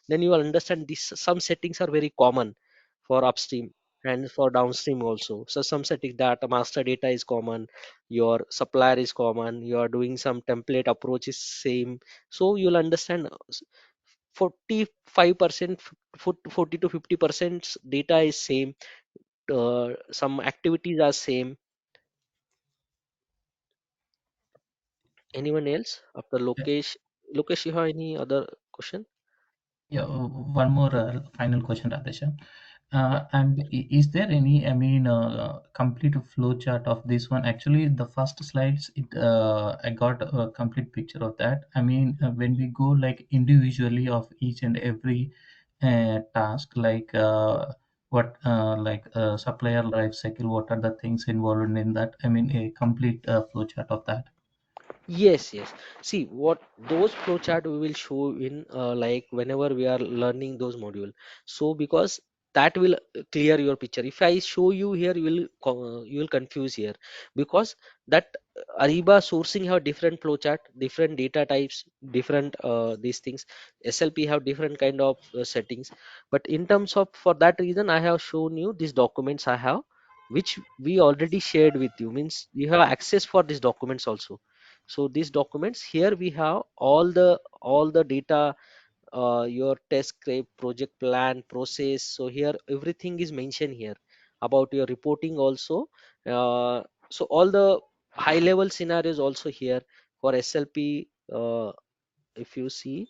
Then you will understand this. Some settings are very common for upstream and for downstream also. So some settings that master data is common, your supplier is common, you are doing some template approach is same. So you'll understand 45%, 40 to 50% data is same, some activities are same. Anyone else after Lokesh? Lokesh, you have any other question? Yeah, one more final question, Radhesha. And is there any, I mean, complete flow chart of this one? Actually, the first slides, I got a complete picture of that. I mean, when we go like individually of each and every task, like supplier life cycle, what are the things involved in that? I mean, a complete flow chart of that. Yes, yes. See, what those flowchart we will show in like whenever we are learning those module. So because that will clear your picture. If I show you here, you will confuse here, because that Ariba sourcing have different flowchart, different data types, different these things. SLP have different kind of settings. But in terms of, for that reason, I have shown you these documents I have, which we already shared with you. Means you have access for these documents also. So these documents here we have all the data, your test script, project plan, process. So here everything is mentioned here about your reporting also. uh, so all the high level scenarios also here for SLP. If you see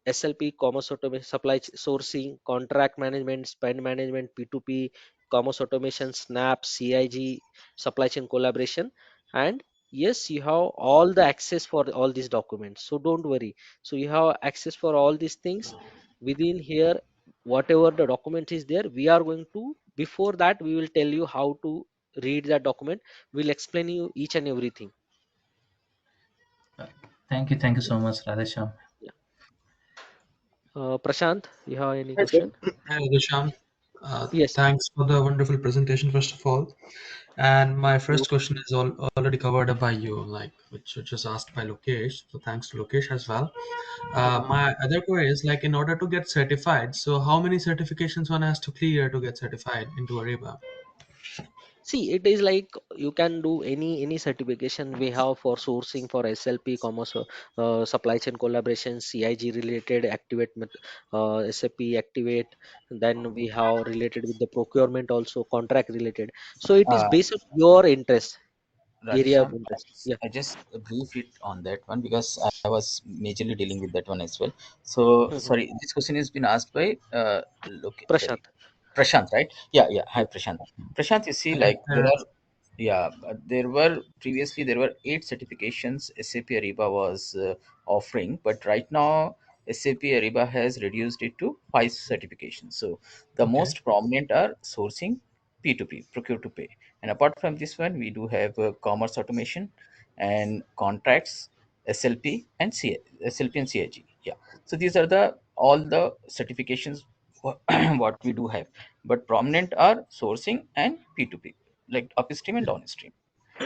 SLP, commerce automation, sourcing, contract management, spend management, P2P, commerce automation, Snap, CIG, supply chain collaboration. And yes, you have all the access for all these documents. So don't worry. So you have access for all these things within here. Whatever the document is there, we are going to, before that, we will tell you how to read that document. We'll explain you each and everything. Uh, Thank you so much, Radhesha. Yeah. Prashant, you have any Hi, sir. question? Hi, Disham. Yes. Thanks for the wonderful presentation, first of all. And my first question is already covered by you, like which was asked by Lokesh. So thanks to Lokesh as well. My other query is like, in order to get certified, so how many certifications one has to clear to get certified into Ariba? See, it is like you can do any certification we have for sourcing, for SLP, commerce, supply chain collaboration, CIG related activate, SAP activate. Then we have related with the procurement also, contract related. So it is Uh, based on your interest, area of Radheshyam, interest. Yeah. I just brief it on that one because I was majorly dealing with that one as well. So Mhm. sorry, this question has been asked by look, sorry, Prashant. Prashant, right? Yeah, yeah. Hi, Yeah. Prashant. Prashant, you see, Yes, like there were previously there were 8 certifications SAP Ariba was offering, but right now SAP Ariba has reduced it to 5 certifications. So the okay. most prominent are sourcing, P2P, procure to pay, and apart from this one, we do have commerce automation and contracts, SLP and SLP and CIG. Yeah. So these are the all the certifications what we do have, but prominent are sourcing and P2P. like upstream and downstream.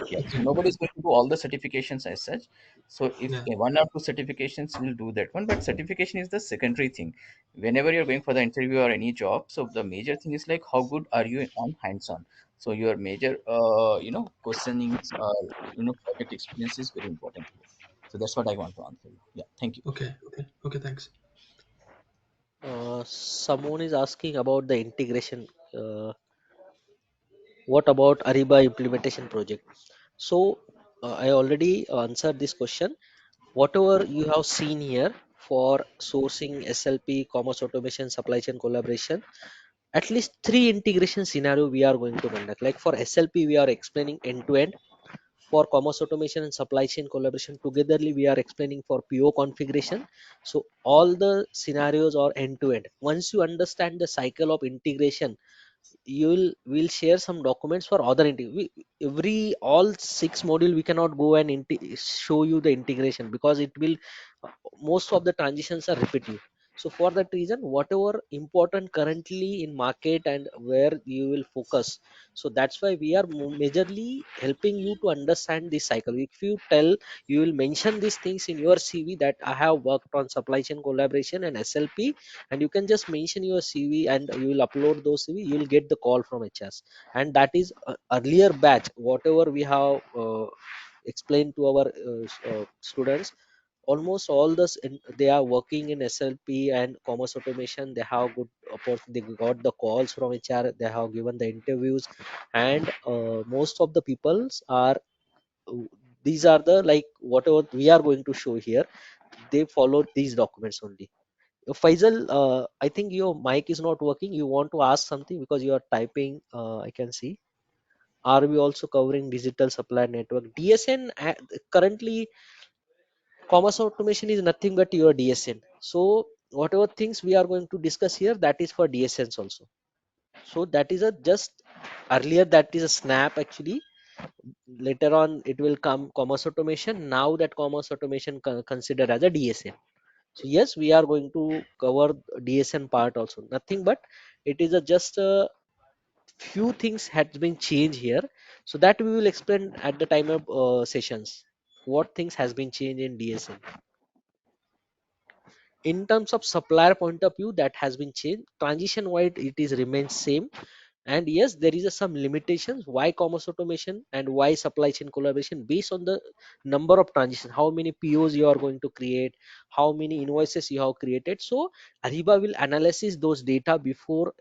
Yeah, so nobody is going to do all the certifications as such. So if Yeah. one or two certifications will do that one, but certification is the secondary thing. Whenever you're going for the interview or any job, so the major thing is like how good are you on hands-on. So your major, questionings, project experience is very important here. So that's what I want to answer you. Yeah, thank you. Okay. Okay. Okay. Thanks. Someone is asking about the integration. What about Ariba implementation project? So I already answered this question. Whatever you have seen here for sourcing, SLP, commerce automation, supply chain collaboration, at least three integration scenario we are going to conduct. Like for SLP, we are explaining end to end. For commerce automation and supply chain collaboration togetherly, we are explaining for PO configuration. So all the scenarios are end to end. Once you understand the cycle of integration, we'll share some documents for other every all six module we cannot go and show you the integration because it will most of the transitions are repetitive. So for that reason, whatever important currently in market and where you will focus, so that's why we are majorly helping you to understand this cycle. If you tell, you will mention these things in your CV that I have worked on supply chain collaboration and SLP, and you can just mention your CV and you will upload those CV, you will get the call from HS. And that is earlier batch whatever we have explained to our students. Almost all this they are working in SLP and commerce automation. They have good they got the calls from HR, they have given the interviews, and most of the peoples are these are the like whatever we are going to show here, they follow these documents only. Faisal, I think your mic is not working. You want to ask something because you are typing. I can see. Are we also covering digital supply network? DSN currently, commerce automation is nothing but your DSN. So whatever things we are going to discuss here, that is for DSNs also. So that is a just earlier that is a snap actually. Later on it will come commerce automation. Now that commerce automation considered as a DSN. So yes, we are going to cover DSN part also. Nothing but it is a just a few things has been changed here. So that we will explain at the time of sessions. What things has been changed in DSN. In terms of supplier point of view, that has been changed. Transition wide, it is remains same. And yes, there is a some limitations why commerce automation and why supply chain collaboration based on the number of transitions, how many POs you are going to create, how many invoices you have created. So Ariba will analyze those data before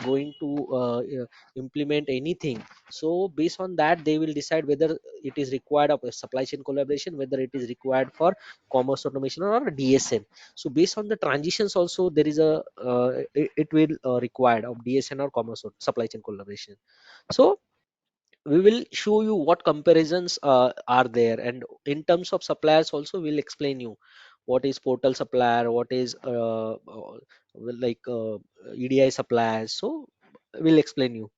going to implement anything. So based on that, they will decide whether it is required of a supply chain collaboration, whether it is required for commerce automation or a DSN. So based on the transitions also, there is a it will required of DSN or commerce or supply chain collaboration. So we will show you what comparisons are there, and in terms of suppliers also we'll explain you what is portal supplier, what is like EDI suppliers. So we'll explain you.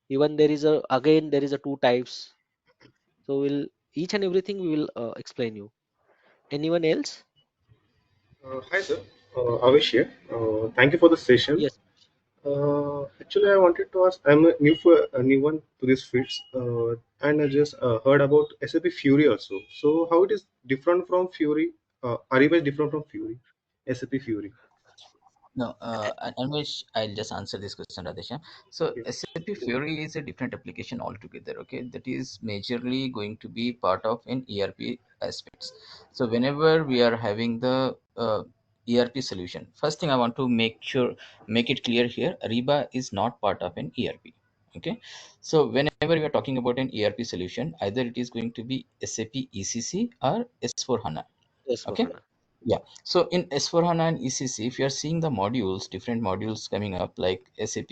Even there is a again there is a two types. So we'll each and everything we will explain you. Anyone else? Hi sir, Avish here. Thank you for the session. Yes. Actually, I wanted to ask. I'm a new one to this field, and I just heard about SAP Fury also. So, how it is different from Fury? Ariba is different from Fury. SAP Fury. No, Anvesh, I'll just answer this question, Radhesha. So Yeah. SAP Fiori is a different application altogether. Okay, that is majorly going to be part of an ERP aspects. So whenever we are having the ERP solution, first thing I want to make it clear here, Ariba is not part of an ERP. Okay, so whenever we are talking about an ERP solution, either it is going to be SAP ECC or S4 HANA. Yes, for Okay, HANA. yeah. So in S4HANA and ECC, if you are seeing the modules, different modules coming up like SAP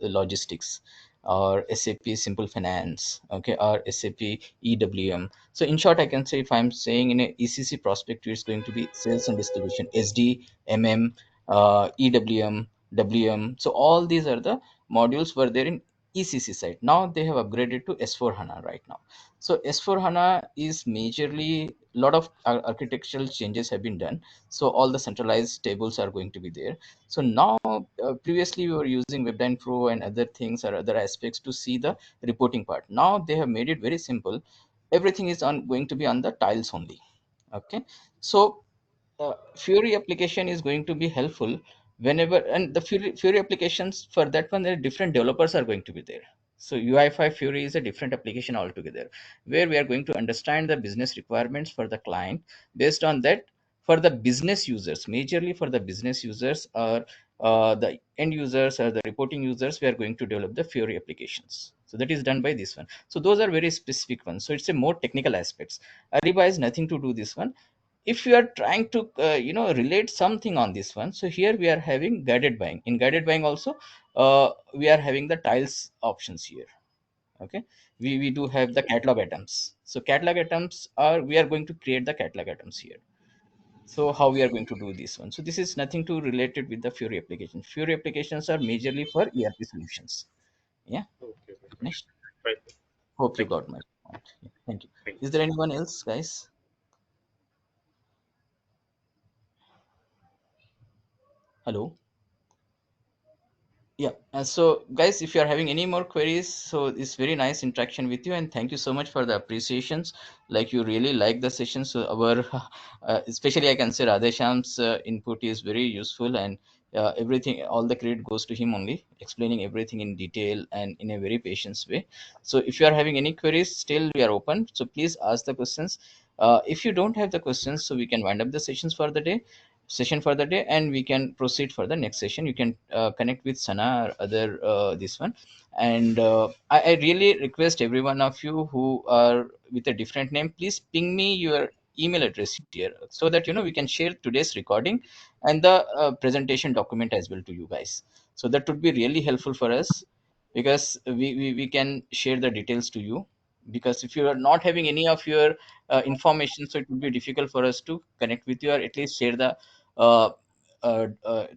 Logistics or SAP Simple Finance, okay, or SAP EWM. So in short, I can say if I'm saying in a ECC perspective, it's going to be sales and distribution, SD, MM, EWM, WM. So all these are the modules were there in ECC side. Now they have upgraded to S4HANA right now. So S4 HANA is majorly a lot of architectural changes have been done. So all the centralized tables are going to be there. So now, previously we were using WebDyn Pro and other things or other aspects to see the reporting part. Now they have made it very simple. Everything is on going to be on the tiles only. Okay, so Fury application is going to be helpful whenever, and the Fury applications for that one, there are different developers are going to be there. So UI5 Fury is a different application altogether, where we are going to understand the business requirements for the client. Based on that, for the business users, majorly for the business users or the end users or the reporting users, we are going to develop the Fury applications. So that is done by this one. So those are very specific ones. So it's a more technical aspects. Ariba has nothing to do this one. If you are trying to relate something on this one, so here we are having guided buying. In guided buying also, we are having the tiles options here. Okay, we do have the catalog items. So catalog items are, we are going to create the catalog items here. So how we are going to do this one? So this is nothing to related with the Fury application. Fury applications are majorly for ERP solutions. Yeah. Okay, okay, fine. Next. Fine. Hope you Thank you. got my point. Yeah, thank you. Thank Is there anyone else, guys? Hello. Yeah. So, guys, if you are having any more queries, so it's very nice interaction with you, and thank you so much for the appreciations. Like you really like the session, so our, especially I can say Radhesham's input is very useful, and everything, all the credit goes to him only, explaining everything in detail and in a very patient way. So, if you are having any queries, still we are open. So please ask the questions. If you don't have the questions, so we can wind up the sessions for the day session for the day, and we can proceed for the next session. You can connect with Sana or other this one. And I really request every one of you who are with a different name, please ping me your email address here, so that we can share today's recording and the presentation document as well to you guys. So that would be really helpful for us, because we can share the details to you. Because if you are not having any of your information, so it would be difficult for us to connect with you, or at least share the uh,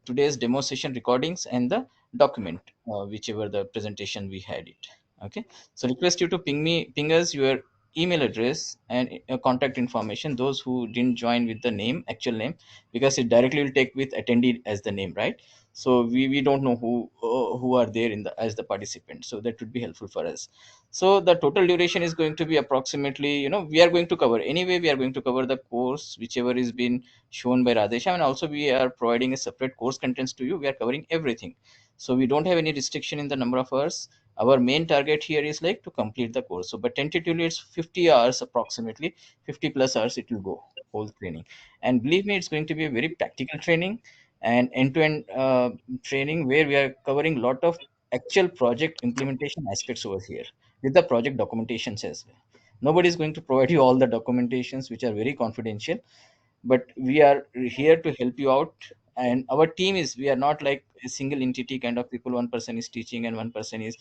today's demo session recordings and the document, whichever the presentation we had it. Okay, so request you to ping us your email address and contact information, those who didn't join with the name, actual name, because it directly will take with attendee as the name, right? So we don't know who are there in the as the participant, so that would be helpful for us. So the total duration is going to be approximately, we are going to cover, anyway we are going to cover the course whichever is been shown by Radhesham, and also we are providing a separate course contents to you. We are covering everything, so we don't have any restriction in the number of hours. Our main target here is like to complete the course. So but tentatively it's 50 hours, approximately 50 plus hours it will go, whole training. And believe me, it's going to be a very practical training and end-to-end training, where we are covering a lot of actual project implementation aspects over here with the project documentations as well. Nobody is going to provide you all the documentations which are very confidential, but we are here to help you out. And our team is, we are not like a single entity kind of people, one person is teaching and one person is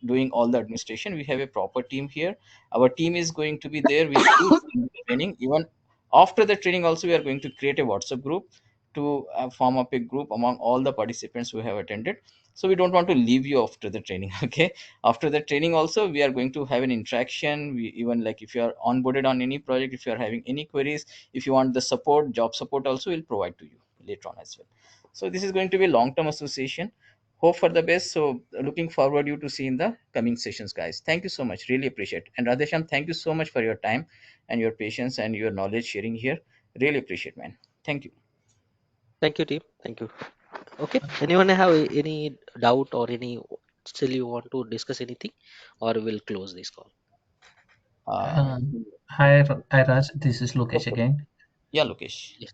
doing all the administration. We have a proper team here. Our team is going to be there with you in the training. Even after the training also, we are going to create a WhatsApp group to form up a group among all the participants who have attended. So we don't want to leave you after the training. Okay, after the training also we are going to have an interaction. We even, like, if you are onboarded on any project, if you are having any queries, if you want the support, job support also, will provide to you later on as well. So this is going to be a long term association. Hope for the best. So looking forward you to see in the coming sessions, guys. Thank you so much, really appreciate. And Radhesham, thank you so much for your time and your patience and your knowledge sharing here. Really appreciate, man. Thank you. Thank you, team. Thank you. Okay. Anyone have any doubt or any still you want to discuss anything, or we'll close this call? uh, Hi, Raj. This is Lokesh okay. again. Yeah, Lokesh. Yes.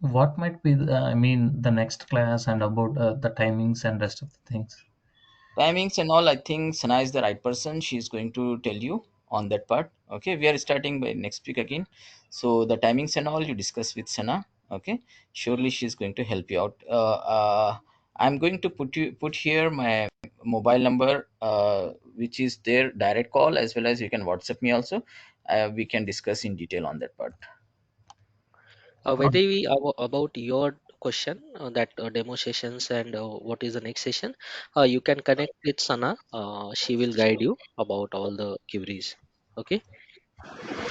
What might be, the next class and about the timings and rest of the things? Timings and all, I think Sana is the right person. She's going to tell you on that part. Okay, we are starting by next week again. So the timings and all you discuss with Sana. Okay, surely she's going to help you out. I'm going to put here my mobile number, which is their direct call, as well as you can WhatsApp me also. We can discuss in detail on that part. Whether we about your question that demo sessions and what is the next session, you can connect with Sana. She will guide you about all the queries. Okay.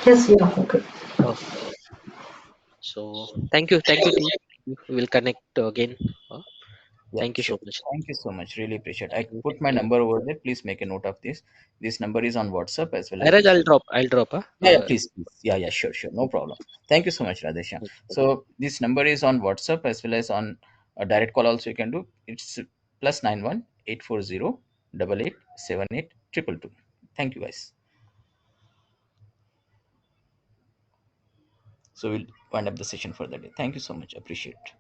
Yes, yeah, okay. Okay. So thank you team. We will connect again. Uh, Yeah, Thank you sure. so much. Thank you so much. Really appreciate. I You put take my care. number over there. Please make a note of this. This number is on WhatsApp as well Airaj, as. I'll drop. Yeah, yeah, please, please. Yeah, yeah, sure, sure. No problem. Thank you so much, Radhesha. So this number is on WhatsApp as well as on a direct call also you can do. It's +91 840 88 78 222. Thank you guys. So we'll wind up the session for the day. Thank you so much. Appreciate.